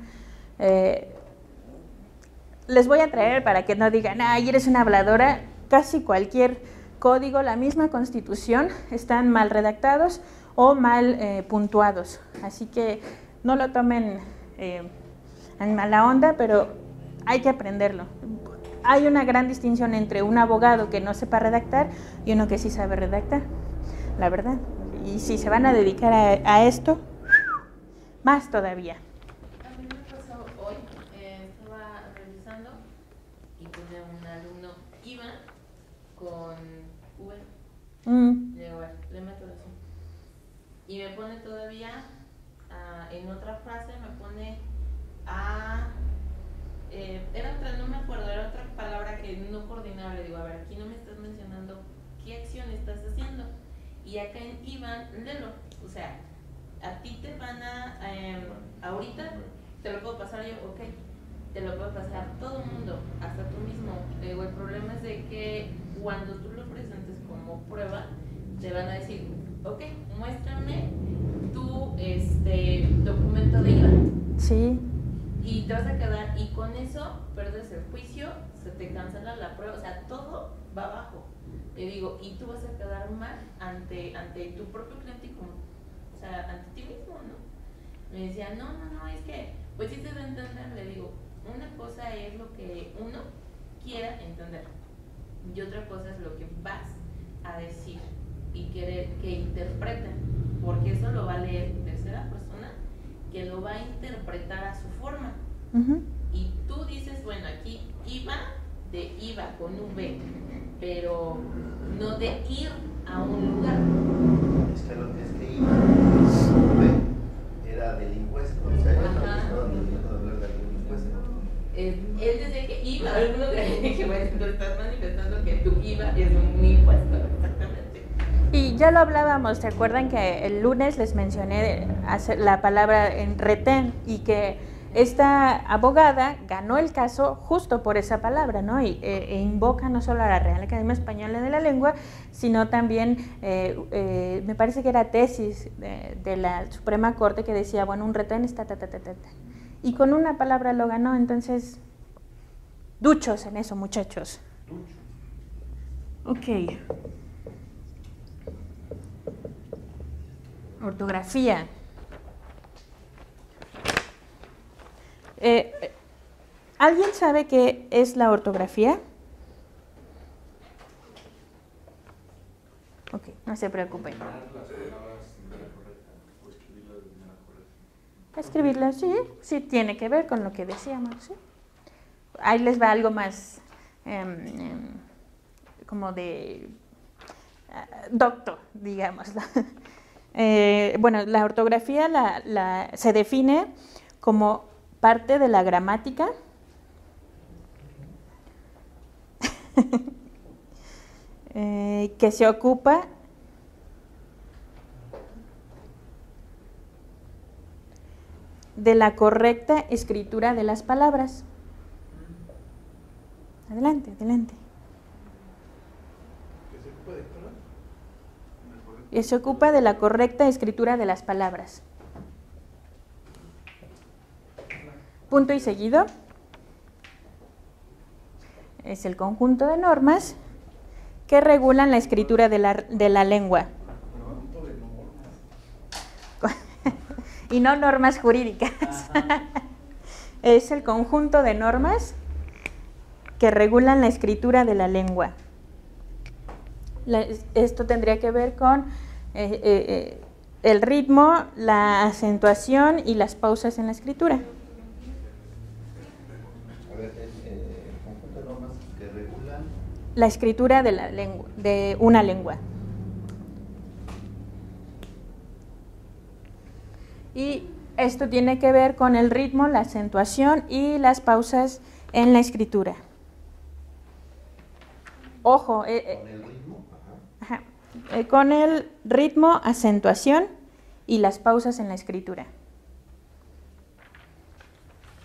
A: Les voy a traer para que no digan, ay, eres una habladora, casi cualquier código, la misma Constitución, están mal redactados o mal puntuados, así que no lo tomen en mala onda, pero hay que aprenderlo. Hay una gran distinción entre un abogado que no sepa redactar y uno que sí sabe redactar, la verdad. Y si se van a dedicar a esto, más todavía.
B: A mí me pasó hoy, estaba revisando y puse un alumno Iván con V. Le digo, a ver, le meto así. Y me pone todavía, en otra frase me pone era otra, no me acuerdo, era otra palabra que no coordinaba. Le digo, a ver, aquí no me estás mencionando qué acción estás haciendo. Y acá en Iván, léelo. O sea, a ti te van ahorita te lo puedo pasar yo, ok, te lo puedo pasar todo el mundo, hasta tú mismo. Le digo, el problema es de que cuando tú lo presentes como prueba, te van a decir, ok, muéstrame tu documento de IVA.
A: Sí.
B: Y te vas a quedar, y con eso pierdes el juicio, se te cancela la prueba, o sea, todo va abajo. Le digo, y tú vas a quedar mal ante tu propio cliente y como, o sea, ante ti mismo, ¿no? Me decía, no, es que, pues sí te da a entender. Le digo, una cosa es lo que uno quiera entender y otra cosa es lo que vas a decir y querer que interpreten, porque eso lo va a leer tercera persona que lo va a interpretar a su forma. Y tú dices, bueno, aquí iba de IVA con V, pero no de ir a un lugar.
C: Es que iba, V era del impuesto, o sea, ellos estaban tratando de hablar de algún impuesto.
B: Él decía que IVA, algunos decían que bueno, tú estás manifestando que tu IVA es un impuesto, exactamente.
A: Y ya lo hablábamos, ¿se acuerdan que el lunes les mencioné la palabra en retén y que esta abogada ganó el caso justo por esa palabra, ¿no? E invoca no solo a la Real Academia Española de la Lengua, sino también, me parece que era tesis de la Suprema Corte que decía, bueno, un retén está y con una palabra lo ganó. Entonces, duchos en eso, muchachos. Ok. Ortografía. ¿Alguien sabe qué es la ortografía? Ok, no se preocupen. Escribirlas, sí tiene que ver con lo que decíamos, ¿sí? Ahí les va algo más como de docto, digámoslo. Bueno, la ortografía se define como parte de la gramática que se ocupa de la correcta escritura de las palabras. Adelante, adelante. Que se ocupa de la correcta escritura de las palabras. Punto y seguido. Es el conjunto de normas que regulan la escritura de la lengua. Y no normas jurídicas. Es el conjunto de normas que regulan la escritura de la lengua. Esto tendría que ver con el ritmo, la acentuación y las pausas en la escritura.
C: A ver, el conjunto de normas que regulan
A: La escritura de la lengua, de una lengua. Y esto tiene que ver con el ritmo, la acentuación y las pausas en la escritura. Ojo,
C: con el ritmo.
A: ajá, con el ritmo, acentuación y las pausas en la escritura.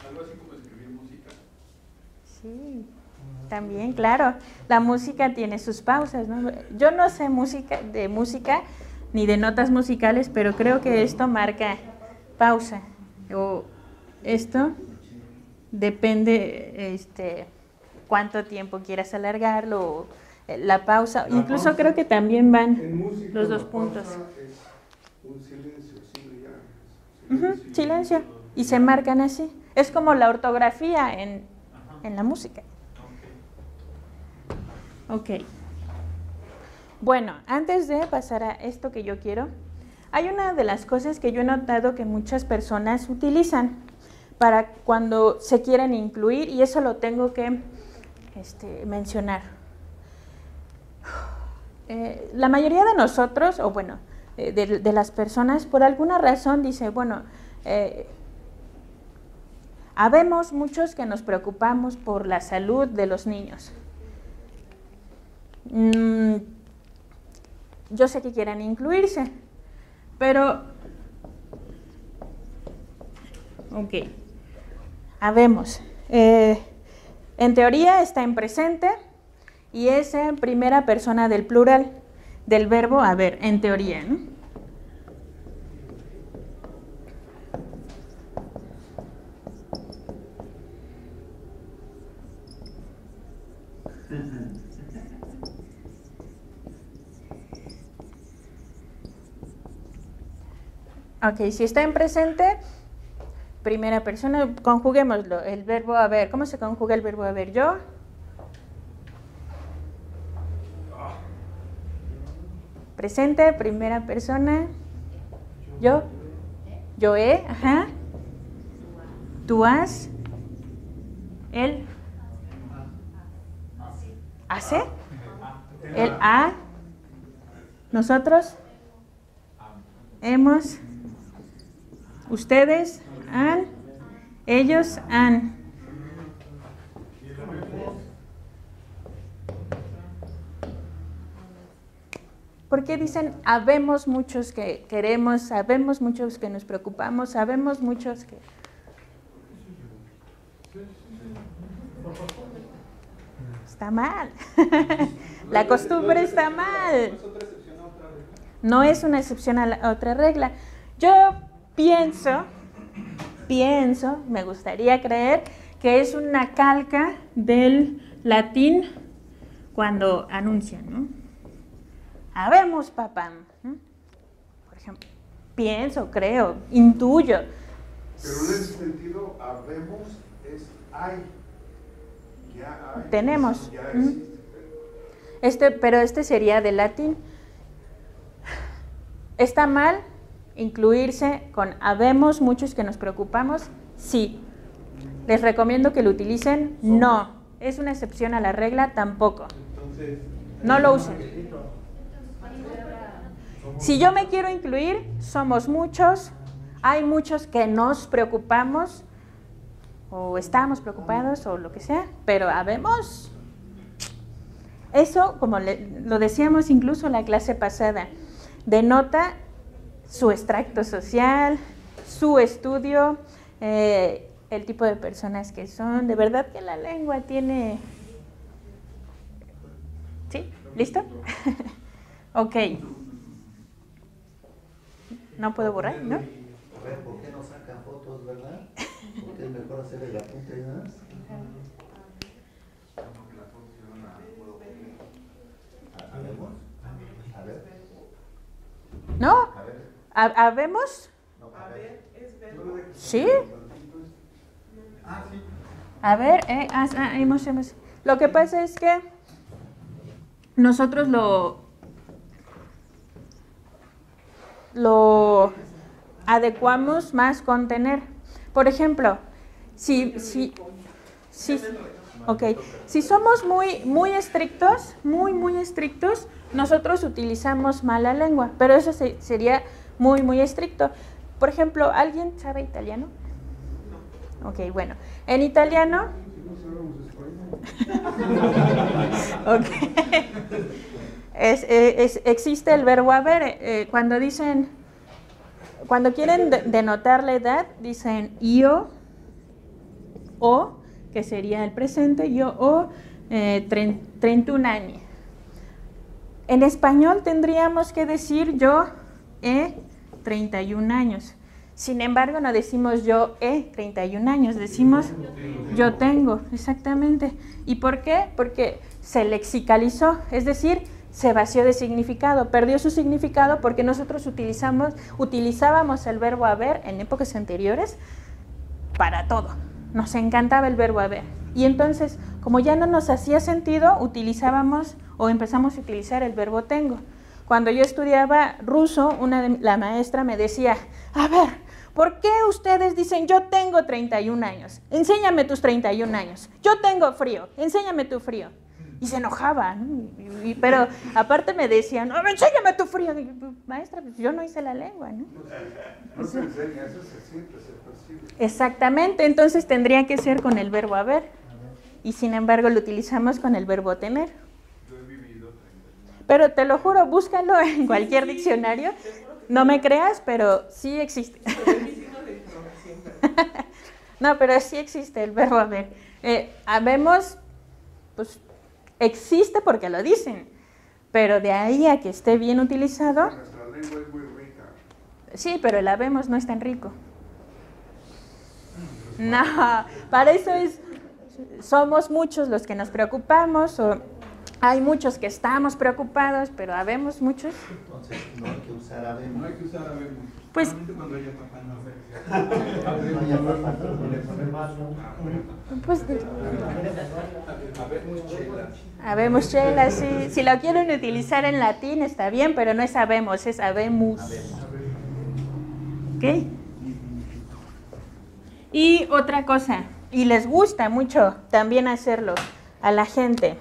F: Algo así como escribir música.
A: Sí, también, claro. La música tiene sus pausas, ¿no? Yo no sé de música ni de notas musicales, pero creo que esto marca pausa. O esto depende cuánto tiempo quieras alargarlo, la pausa. Incluso pausa, creo que también van los dos puntos.
D: Es un silencio,
A: Silencio. Y se marcan así. Es como la ortografía en la música. Ok. Bueno, antes de pasar a esto que yo quiero, hay una de las cosas que yo he notado que muchas personas utilizan para cuando se quieren incluir, y eso lo tengo que mencionar. La mayoría de nosotros, o bueno, de las personas, por alguna razón dice, bueno, habemos muchos que nos preocupamos por la salud de los niños. Yo sé que quieran incluirse, pero, ok, habemos. En teoría está en presente y es en primera persona del plural del verbo haber, en teoría, ¿no? Ok, si está en presente, primera persona, conjuguémoslo. El verbo haber, ¿cómo se conjuga el verbo haber? Yo. Presente, primera persona. Yo. Yo he, ajá. Tú has. Él. ¿Hace? Él ha. Nosotros. Hemos. Ustedes han, ellos han. ¿Por qué dicen habemos muchos que queremos, habemos muchos que nos preocupamos, habemos muchos que... Está mal. La costumbre está mal. No es una excepción a la otra regla. Yo pienso, me gustaría creer que es una calca del latín cuando anuncian, ¿no? Habemos papá, ¿no? Por ejemplo, pienso, creo, intuyo.
D: Pero en ese sentido, habemos es hay. Ya hay.
A: Tenemos.
D: Ya existe.
A: Pero este sería del latín. ¿Está mal incluirse con habemos muchos que nos preocupamos? Sí. ¿Les recomiendo que lo utilicen? No. ¿Es una excepción a la regla? Tampoco.
F: Entonces,
A: no lo usen. Si yo me quiero incluir, somos muchos, hay muchos que nos preocupamos, o estamos preocupados, o lo que sea, pero habemos. Eso, como lo decíamos incluso en la clase pasada, denota su extracto social, su estudio, el tipo de personas que son. De verdad que la lengua tiene... ¿Sí? ¿Listo? Ok. No puedo borrar, ¿no?
C: A ver, ¿por qué no sacan fotos, verdad? Porque es mejor hacer el apunte y nada más. ¿Habemos? A ver.
A: ¿No?
C: A ver.
A: ¿Habemos?
C: No,
E: A ver, es verbo.
A: ¿Sí?
F: Ah, sí.
A: A ver, hemos. Lo que pasa es que nosotros lo adecuamos más con tener. Por ejemplo, si somos muy estrictos, muy estrictos, nosotros utilizamos mal la lengua, pero eso sería muy estricto. Por ejemplo, ¿alguien sabe italiano? No. Ok, bueno, en italiano... Okay. Existe el verbo haber. Cuando quieren denotar la edad, dicen io o, que sería el presente, yo o 31 años. En español tendríamos que decir yo 31 años. Sin embargo, no decimos yo 31 años, decimos yo tengo, exactamente. ¿Y por qué? Porque se lexicalizó, es decir, se vació de significado, perdió su significado porque nosotros utilizábamos el verbo haber en épocas anteriores para todo. Nos encantaba el verbo haber. Y entonces, como ya no nos hacía sentido, utilizábamos o empezamos a utilizar el verbo tengo. Cuando yo estudiaba ruso, la maestra me decía, a ver, ¿por qué ustedes dicen yo tengo 31 años? Enséñame tus 31 años. Yo tengo frío, enséñame tu frío. Y se enojaba, ¿no? Pero aparte me decían, no, enséñame tu frío. Y, maestra, pues yo no hice la lengua, ¿no?
D: No se enseña, eso se siente, se percibe.
A: Exactamente, entonces tendría que ser con el verbo haber. Y sin embargo lo utilizamos con el verbo tener.
F: Yo he vivido 30 años.
A: Pero te lo juro, búscalo en cualquier diccionario. No me creas, pero sí existe. No, pero sí existe el verbo haber. Habemos, pues existe porque lo dicen, pero de ahí a que esté bien utilizado.
D: Nuestra lengua es muy rica.
A: Sí, pero el habemos no es tan rico. No, para eso somos muchos los que nos preocupamos, o hay muchos que estamos preocupados, pero habemos muchos.
C: Entonces, no hay que usar habemos.
F: No hay que usar habemos.
A: Pues-
F: Solamente cuando haya papá no.
C: No haya papá, no.
F: Le ponemos
A: Pues
F: habemos chela.
A: habemos chela, sí. Si lo quieren utilizar en latín está bien, pero no es habemos, es habemus. ¿Ok? Y otra cosa, y les gusta mucho también hacerlo a la gente.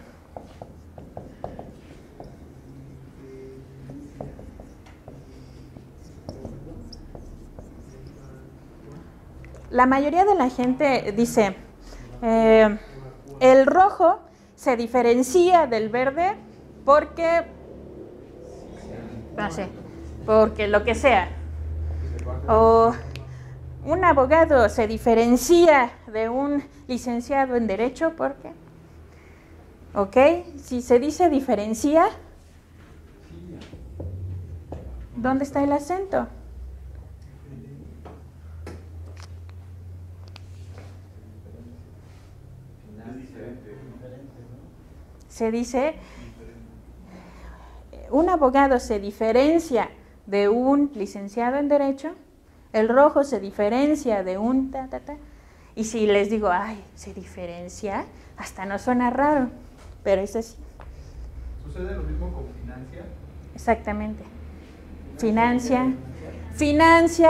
A: La mayoría de la gente dice, el rojo se diferencia del verde porque, no sé, porque lo que sea. O un abogado se diferencia de un licenciado en Derecho porque, ¿ok? Si se dice diferencia, ¿dónde está el acento? Se dice, un abogado se diferencia de un licenciado en Derecho, el rojo se diferencia de un y si les digo, ay, se diferencia, hasta no suena raro, pero es así.
F: ¿Sucede lo mismo con financia?
A: Exactamente. Financia,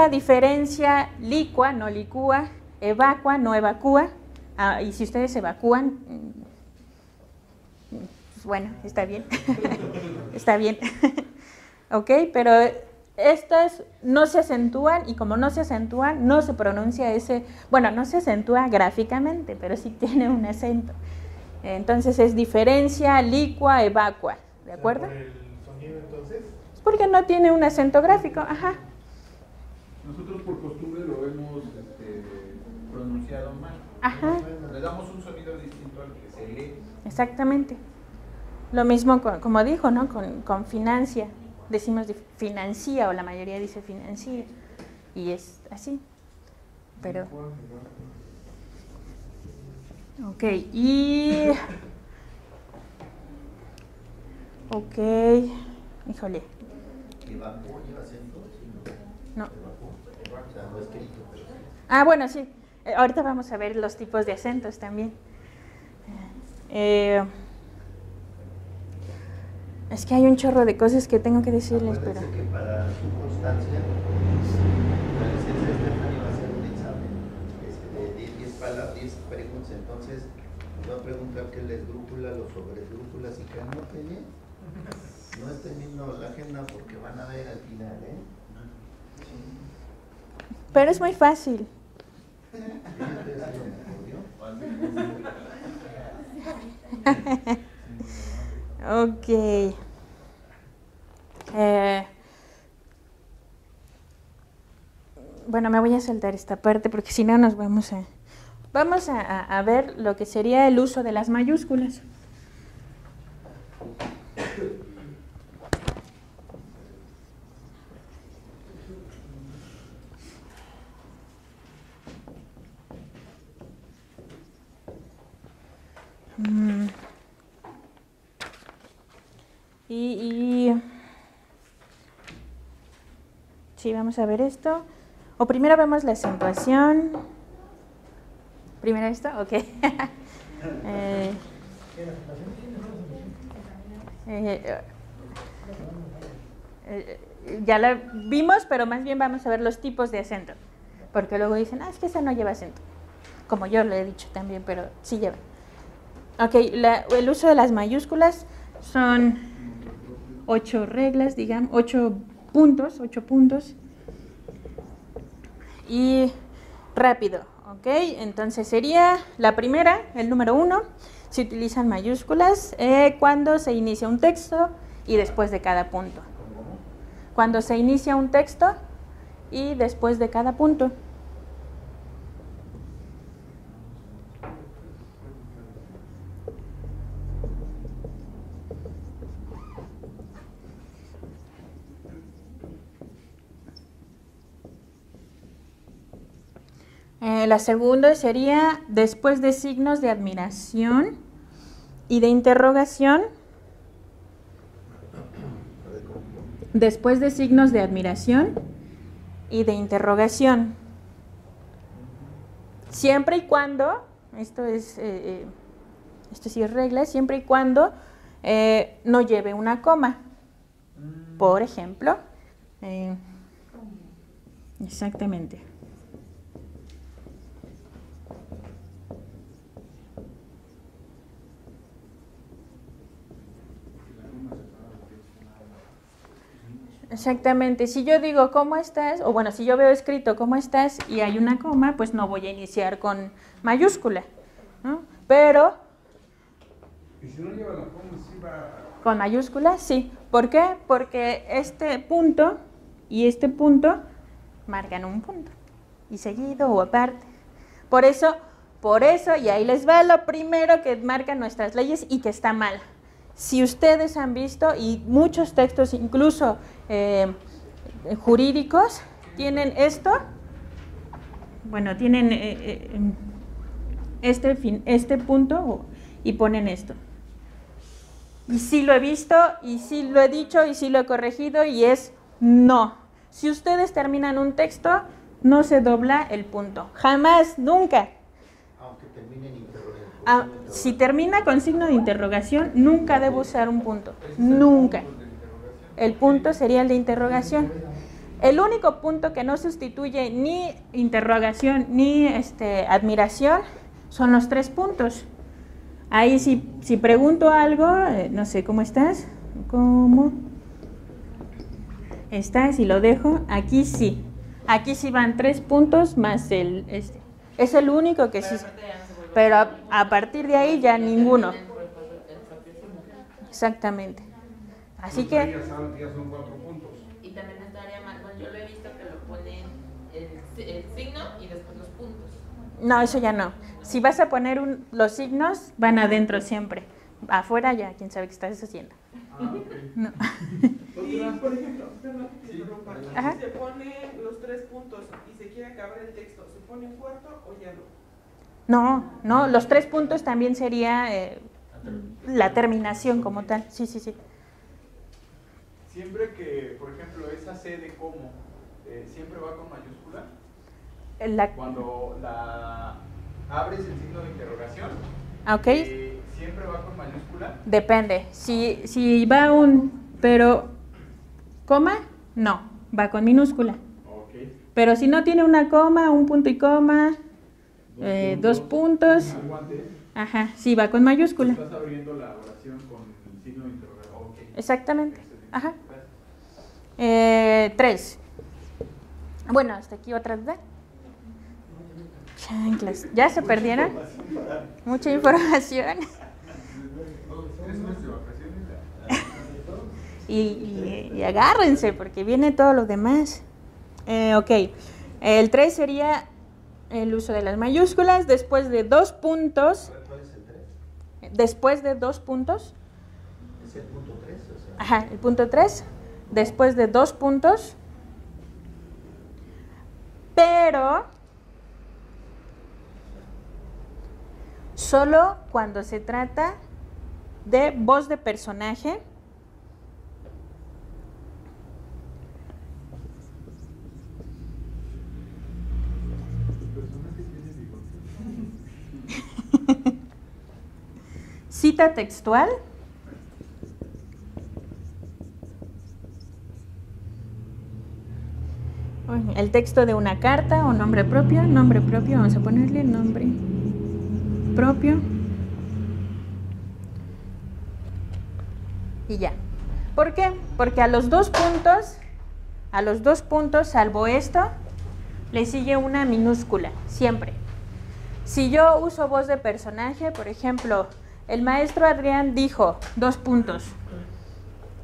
A: diferencia, licua, no licúa, evacua, no evacúa. Y si ustedes evacúan, pues bueno, está bien. Está bien. ¿ok? Pero estas no se acentúan y como no se acentúan, no se pronuncia ese, bueno, no se acentúa gráficamente, pero sí tiene un acento. Entonces es diferencia, licua, evacua, ¿de acuerdo?
D: ¿Por el sonido entonces?
A: Porque no tiene un acento gráfico, ajá.
F: Nosotros por costumbre lo hemos pronunciado mal.
A: Ajá.
F: Le damos un sonido distinto al que se lee.
A: Exactamente. Lo mismo como dijo, ¿no? Con financia. Decimos financia o la mayoría dice financia. Y es así. Pero... Ok, y... Ok, híjole.
C: ¿Evacó lleva acento? Sí,
A: No.
C: ¿Evacó? O sea, no escrito, pero sí.
A: Ah, bueno, sí. Ahorita vamos a ver los tipos de acentos también. Es que hay un chorro de cosas que tengo que decirles, pero...
C: Acuérdense que para su constancia, la licencia Estefany va a hacer un examen de 10 preguntas, entonces nos va a preguntar qué es esdrújula, los sobresdrújulas y que anote bien. No estén viendo la agenda porque van a ver al final, ¿eh?
A: Pero es muy fácil.
C: Yo estoy haciendo mejor, ¿yo?
A: Ok. Bueno, me voy a saltar esta parte porque si no nos vamos a ver lo que sería el uso de las mayúsculas. Sí, vamos a ver esto. O primero vemos la acentuación. ¿Primero esto? Ok. Ya la vimos, pero más bien vamos a ver los tipos de acento. Porque luego dicen, es que esa no lleva acento. Como yo lo he dicho también, pero sí lleva. Ok, el uso de las mayúsculas son 8 reglas, digamos, 8 puntos. Y rápido, ok. Entonces sería la primera, el número 1. Se utilizan mayúsculas cuando se inicia un texto y después de cada punto. Cuando se inicia un texto y después de cada punto. La segunda sería después de signos de admiración y de interrogación. Después de signos de admiración y de interrogación. Siempre y cuando, esto sí es regla, siempre y cuando no lleve una coma. Por ejemplo, exactamente. Exactamente, si yo digo ¿cómo estás? O bueno, si yo veo escrito ¿cómo estás? Y hay una coma, pues no voy a iniciar con mayúscula, ¿no? Pero...
D: ¿Y si no lleva la coma, sí va...?
A: ¿Con mayúscula? Sí. ¿Por qué? Porque este punto y este punto marcan un punto. Y seguido o aparte. Por eso, y ahí les va lo primero que marcan nuestras leyes y que está mal. Si ustedes han visto, y muchos textos incluso jurídicos, tienen esto, bueno, tienen este punto y ponen esto. Y sí lo he visto, y sí lo he dicho, y sí lo he corregido, y es no. Si ustedes terminan un texto, no se dobla el punto. Jamás, nunca.
C: Aunque termine en interrogación.
A: Si termina con signo de interrogación, nunca debo usar un punto. Nunca. El punto sería el de interrogación. El único punto que no sustituye ni interrogación ni admiración son los 3 puntos. Ahí si pregunto algo, no sé, ¿cómo estás? ¿Cómo está, si lo dejo, aquí sí. Aquí sí van 3 puntos más el este. Es el único que sí. Pero a partir de ahí ya ninguno. Exactamente. Así que...
D: Ya son 4 puntos.
B: Y también estaría mal, bueno, yo lo he visto que lo ponen el signo y después los puntos.
A: No, eso ya no. Si vas a poner los signos, van adentro siempre. Afuera ya, quién sabe qué estás haciendo. No.
E: Y, por ejemplo, perdón que te interrumpa,
A: Ajá.
E: si se pone los 3 puntos y se quiere acabar el texto, ¿se pone un cuarto o ya no?
A: No, los 3 puntos también sería la terminación como tal. Sí.
F: Siempre que, por ejemplo, esa C de cómo, siempre va con mayúscula. Cuando la abres el signo de interrogación,
A: Ok.
F: siempre va con mayúscula.
A: Depende. Si va pero coma, no, va con minúscula.
F: Okay.
A: Pero si no tiene una coma, un punto y coma, 2 puntos,
F: Algo antes.
A: ajá, sí va con mayúscula.
F: Estás abriendo la oración con el signo de interrogación. Okay.
A: Exactamente. Ajá. 3. Bueno, hasta aquí otra duda. Chanclas. ¿Ya se perdieron? Mucha información. Y agárrense porque viene todo lo demás. Ok. El 3 sería el uso de las mayúsculas después de 2 puntos.
C: ¿Cuál es el 3?
A: Después de 2 puntos.
C: ¿Es el punto 3? O sea,
A: Ajá, el punto 3. Después de 2 puntos. Pero solo cuando se trata de voz de personaje. Cita textual. El texto de una carta o nombre propio, vamos a ponerle nombre propio y ya. ¿Por qué? Porque a los 2 puntos, salvo esto, le sigue una minúscula, siempre. Si yo uso voz de personaje, por ejemplo, el maestro Adrián dijo 2 puntos.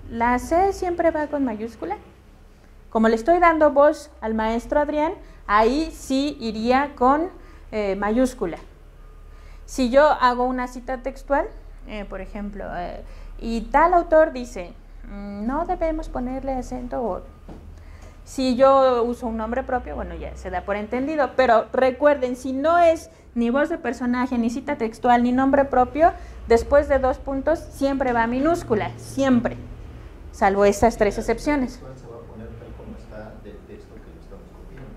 A: La C siempre va con mayúscula. Como le estoy dando voz al maestro Adrián, ahí sí iría con mayúscula. Si yo hago una cita textual, por ejemplo, y tal autor dice, no debemos ponerle acento o... Si yo uso un nombre propio, bueno, ya se da por entendido, pero recuerden, si no es ni voz de personaje, ni cita textual, ni nombre propio, después de 2 puntos siempre va minúscula, siempre, salvo estas 3 excepciones.
C: ¿cuál se va a poner tal como está del texto que lo estamos copiando?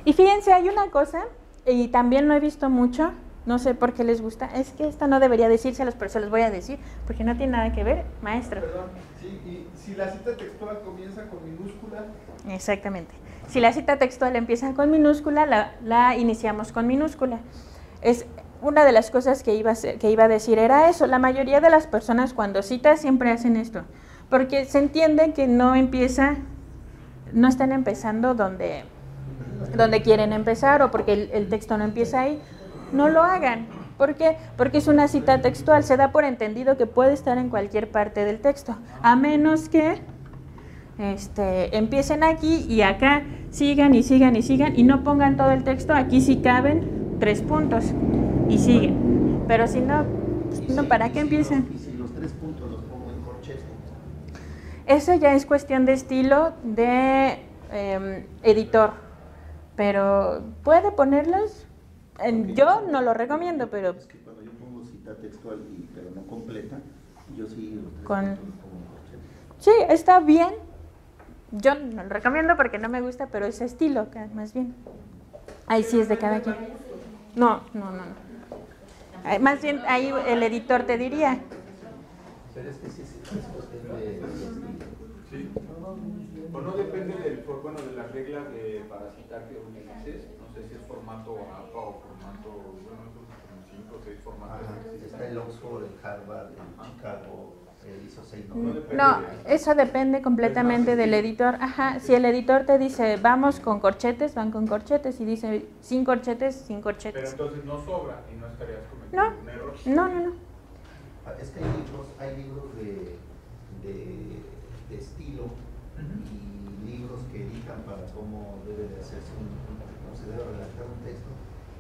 A: Y fíjense, hay una cosa, y también lo he visto mucho, no sé por qué les gusta, es que esto no debería decírselos, pero se los voy a decir, porque no tiene nada que ver, maestro.
F: Perdón, sí, y si la cita textual comienza con minúscula.
A: Exactamente. Si la cita textual empieza con minúscula, la iniciamos con minúscula. Es una de las cosas que iba a decir era eso. La mayoría de las personas cuando citan siempre hacen esto, porque se entiende que no están empezando donde quieren empezar o porque el texto no empieza ahí. No lo hagan. ¿Por qué? Porque es una cita textual. Se da por entendido que puede estar en cualquier parte del texto, a menos que empiecen aquí y acá sigan y no pongan todo el texto. Aquí sí caben 3 puntos y siguen. Pero si no, ¿para qué empiezan?
C: Y si los 3 puntos los pongo en corchetes.
A: Eso ya es cuestión de estilo de editor, pero puede ponerlos. Yo no lo recomiendo, pero
C: Es que cuando yo pongo cita textual, pero no completa, yo sí los 3
A: Con-
C: puntos los pongo en corchetes.
A: sí, está bien. Yo no lo recomiendo porque no me gusta, pero es estilo, más bien. Ahí sí es de cada quien. No. Más bien ahí el editor te diría.
C: Pero es que sí, es cuestión de estilo.
F: Sí. O no depende de las reglas para citar que utilices. No sé si es formato APA o formato, bueno, como 5 o 6 formatos.
C: Ajá, está el Oxford, el Harvard, el Chicago, hizo 6
A: No, eso depende completamente del editor. Ajá, si el editor te dice vamos con corchetes, van con corchetes. Y dice sin corchetes, sin corchetes.
F: Pero entonces no sobra y no estarías cometiendo un error.
A: No.
C: Es que hay libros de estilo y libros que editan para cómo debe de hacerse cómo se debe redactar un texto.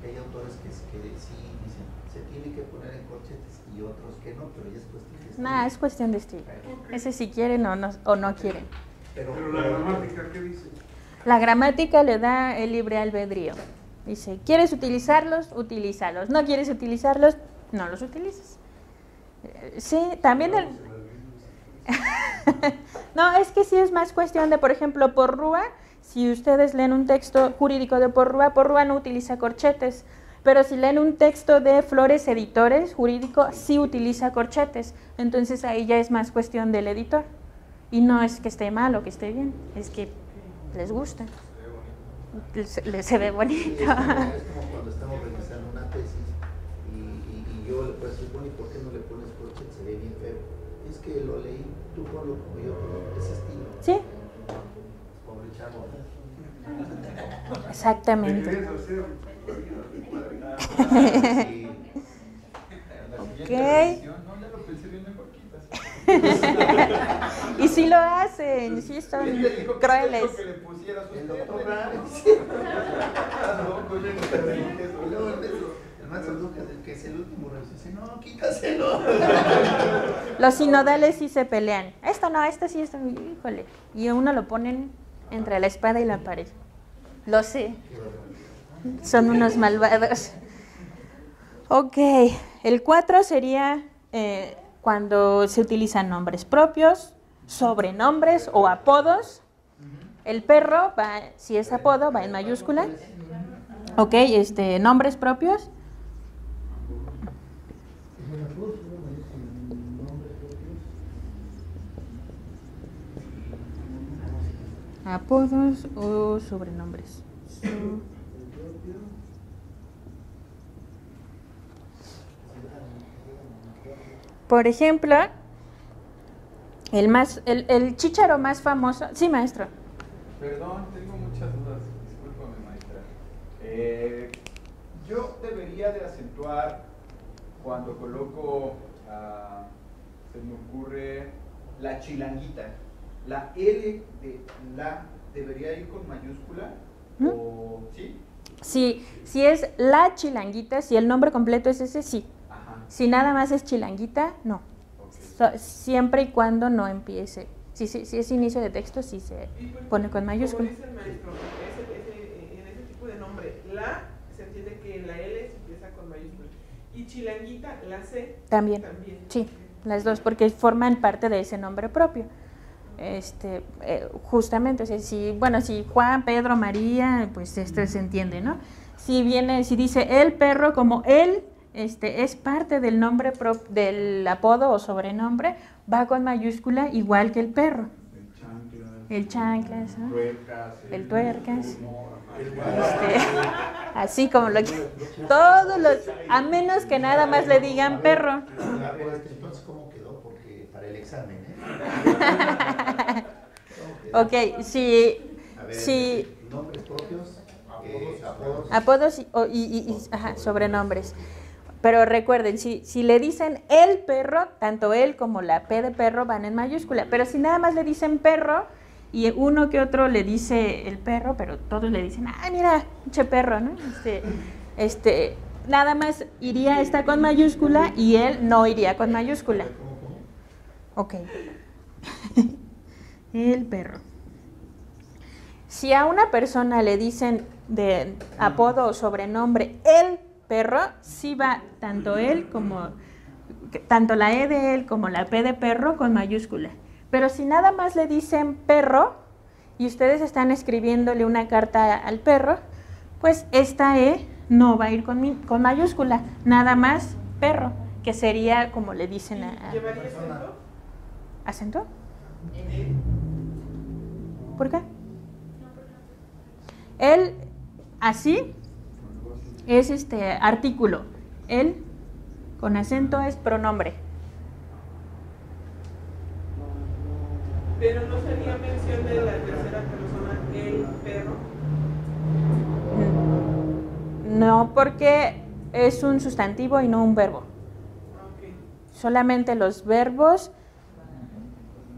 C: Hay autores que sí dicen se tiene que poner en corchetes y otros que no, pero ya es cuestión de estilo.
A: Es cuestión de estilo. Ese si quieren o no quieren.
D: Pero la gramática, ¿qué dice?
A: La gramática le da el libre albedrío. Dice, ¿quieres utilizarlos? Utilízalos. ¿No quieres utilizarlos? No los utilices. Sí, también el... No, es que sí es más cuestión de, por ejemplo, Porrúa, si ustedes leen un texto jurídico de Porrúa no utiliza corchetes, pero si leen un texto de Flores Editores jurídico, sí utiliza corchetes, entonces ahí ya es más cuestión del editor, y no es que esté mal o que esté bien, es que les gusta, se ve bonito.
C: Sí, es como cuando estamos revisando una tesis y yo le puedo decir, bueno, ¿y por qué no le pones corchetes? Se ve bien feo. Es que lo leí, tú ponlo como yo, ese estilo.
A: Sí.
C: Pobre chavo.
A: Exactamente. Ok.
F: No, ya lo pensé bien mejor, quitas.
A: Y sí lo hacen, sí son crueles.
F: Que le pusieras
C: El
F: usted.
C: doctor Ramos. Y luego el maestro Lucas, que es el último, dice, no, quítaselo.
A: Los sinodales sí se pelean. Esto no, esto sí, esto, híjole. Y uno lo ponen entre la espada y la pared. Lo sé. Son unos malvados. Ok, el 4 sería cuando se utilizan nombres propios, sobrenombres o apodos. El perro, si es apodo, va en mayúscula. Ok, nombres propios. Apodos o sobrenombres. Por ejemplo, el chícharo más famoso. Sí, maestro.
F: Perdón, tengo muchas dudas. Discúlpame, maestra. Yo debería de acentuar cuando coloco, se me ocurre, la chilanguita. La L de la debería ir con mayúscula. ¿O sí?
A: Sí, si es la chilanguita, si el nombre completo es ese, sí.
F: Ajá.
A: Si nada más es chilanguita, no.
F: Okay.
A: Siempre y cuando no empiece. Si es inicio de texto, sí se pone con mayúscula.
E: Como dice el maestro, en ese tipo de nombre, la se entiende que la L se empieza con mayúscula. Y chilanguita, la C
A: También. Sí, las dos, porque forman parte de ese nombre propio. Justamente, o sea, si Juan, Pedro, María, pues esto se entiende, ¿no? Si dice el perro como él, es parte del nombre del apodo o sobrenombre, va con mayúscula igual que el perro. El chanclas, ¿no? El tuercas. Así como todos los, a menos que nada más le digan perro.
C: Entonces, ¿cómo quedó? Porque para el examen,
A: Ok, si
C: nombres propios,
A: apodos y sobrenombres. Pero recuerden, si le dicen el perro, tanto él como la P de perro van en mayúscula. Pero si nada más le dicen perro y uno que otro le dice el perro, pero todos le dicen, mira, che perro, ¿no? Nada más iría esta con mayúscula y él no iría con mayúscula. Ok. El perro. Si a una persona le dicen de apodo o sobrenombre el perro, sí va tanto la E de él como la P de perro con mayúscula. Pero si nada más le dicen perro y ustedes están escribiéndole una carta al perro, pues esta E no va a ir con mayúscula, nada más perro, que sería como le dicen a...
E: ¿Llevaría acento?
A: ¿Acento? ¿Por qué? Él, así, es artículo. Él, con acento, es pronombre.
E: Pero no sería mención de la tercera persona, el perro.
A: No, porque es un sustantivo y no un verbo.
E: Okay.
A: Solamente los verbos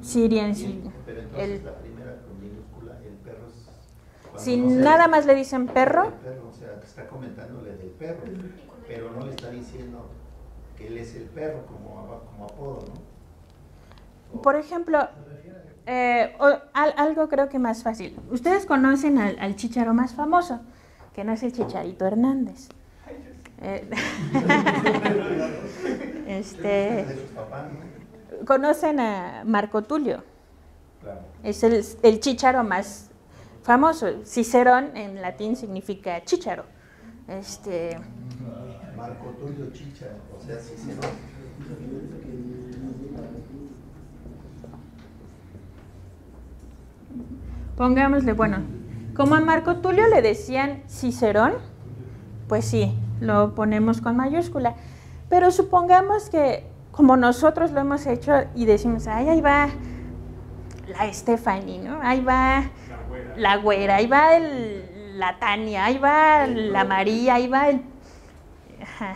A: sí irían sí.
C: Pero entonces la primera con minúscula, el perro es...
A: Si nada más le dicen perro.
C: El perro, o sea, está comentándole del perro, pero no le está diciendo que él es el perro como apodo, ¿no?
A: Por ejemplo, algo creo que más fácil. Ustedes conocen al chícharo más famoso, que no es el Chicharito Hernández.
C: De sus papás, ¿no?
A: Conocen a Marco Tulio.
C: Claro.
A: Es el chícharo más famoso. Cicerón en latín significa chícharo.
C: Marco Tulio Chicha, o sea, Cicerón.
A: Pongámosle, bueno, como a Marco Tulio le decían Cicerón, pues sí, lo ponemos con mayúscula. Pero supongamos que como nosotros lo hemos hecho y decimos, ay, ahí va la Stephanie, ¿no? Ahí va la güera, ahí va la Tania, ahí va la María, ahí va el... Ajá.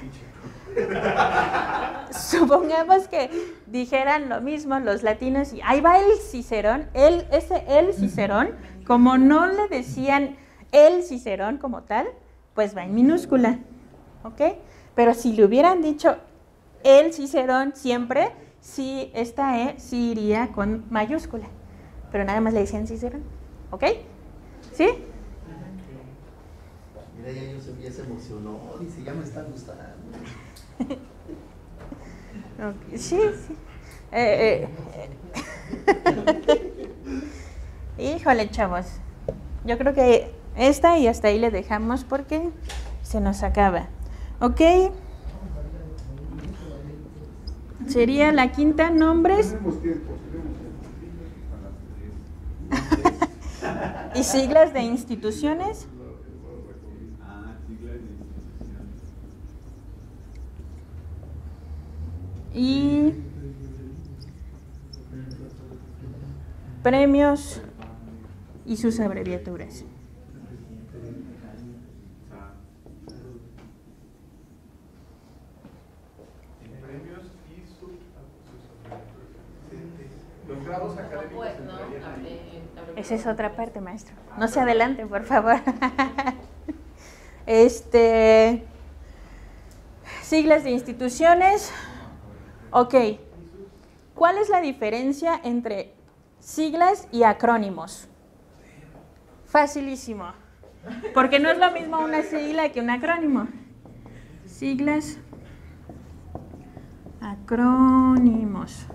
A: Supongamos que dijeran lo mismo los latinos y ahí va el Cicerón, el Cicerón, como no le decían el Cicerón como tal, pues va en minúscula, ¿ok? Pero si le hubieran dicho el Cicerón siempre, sí, esta E sí iría con mayúscula, pero nada más le decían Cicerón, ¿ok? ¿Sí?
C: Mira, ya se emocionó, dice, ya me está gustando.
A: Okay, sí, sí. Híjole, chavos. Yo creo que esta y hasta ahí le dejamos porque se nos acaba. ¿Ok? Sería la quinta, nombres. Y siglas de instituciones. Y premios y sus abreviaturas.
F: Premios y sus abreviaturas. Los grados académicos.
A: Esa es otra parte, maestro. No se adelante, por favor. Siglas de instituciones. Ok, ¿cuál es la diferencia entre siglas y acrónimos? Facilísimo, porque no es lo mismo una sigla que un acrónimo. Siglas, acrónimos.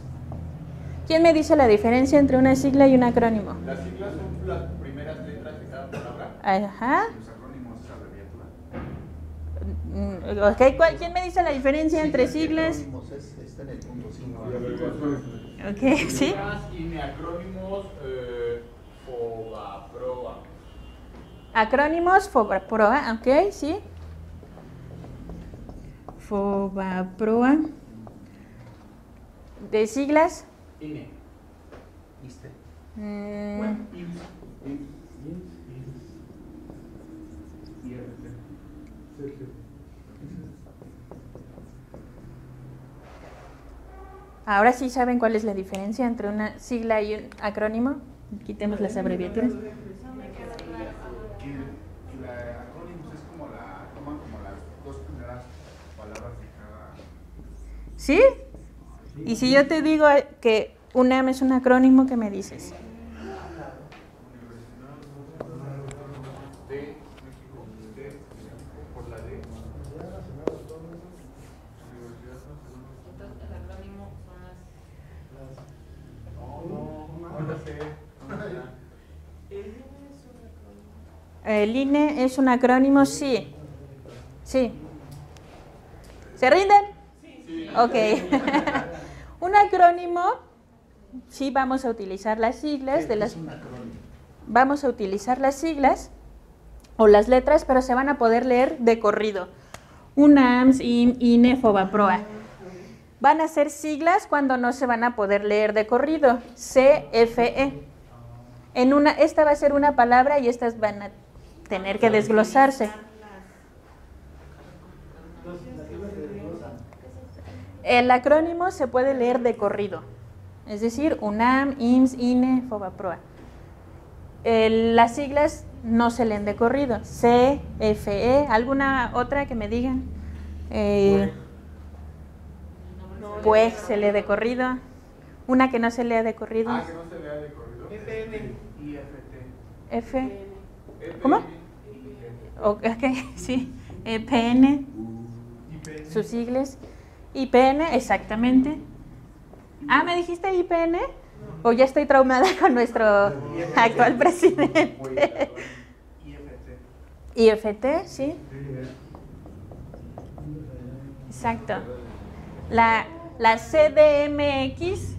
A: ¿Quién me dice la diferencia entre una sigla y un acrónimo?
F: Las siglas son las primeras letras de cada palabra.
A: Ajá.
F: Los acrónimos es abreviatura.
A: Okay. ¿Quién me dice la diferencia entre siglas?
C: Está en el punto 5.
A: Ok, ¿sí?
F: Y acrónimos, FOBAPROA.
A: Acrónimos, FOBAPROA, ok, sí. FOBAPROA. ¿De siglas?
F: INE.
C: ¿Viste?
A: Ahora sí saben cuál es la diferencia entre una sigla y un acrónimo. Quitemos las abreviaturas.
F: El acrónimos es como toman como las dos primeras palabras de cada.
A: ¿Sí? Y si yo te digo que UNAM es un acrónimo, ¿qué me dices?
F: D, México, D, por la D.
B: Entonces, el acrónimo son
F: No lo sé.
A: ¿El INE es un acrónimo? Sí. Sí. ¿Se rinden? Sí. Ok. Un acrónimo, sí vamos a utilizar las siglas de las... Vamos a utilizar las siglas o las letras, pero se van a poder leer de corrido. UNAM, INE, FOBAPROA. van a ser siglas cuando no se van a poder leer de corrido. CFE. Esta va a ser una palabra y estas van a tener que desglosarse. El acrónimo se puede leer de corrido, es decir, UNAM, IMSS, INE, FOBAPROA. Las siglas no se leen de corrido. CFE, ¿alguna otra que me digan? Pues se lee de corrido. Una que no se lea de corrido.
F: Que no se lea de corrido.
E: FN.
F: IFT.
A: F. ¿Cómo? Ok, sí. PN. Sus siglas. IPN, exactamente. ¿Me dijiste IPN? ¿O ya estoy traumada con nuestro actual presidente? IFT, sí. Exacto. La CDMX,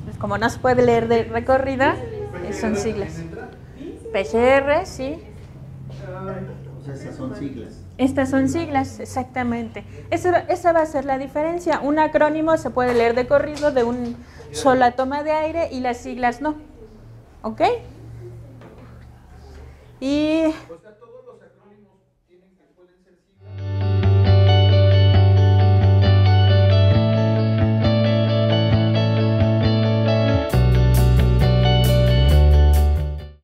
A: pues como no se puede leer de recorrido, son siglas. PCR, sí.
C: O sea, esas son siglas.
A: Estas son siglas, exactamente. Esa va a ser la diferencia. Un acrónimo se puede leer de corrido de una sola toma de aire y las siglas no. ¿Ok?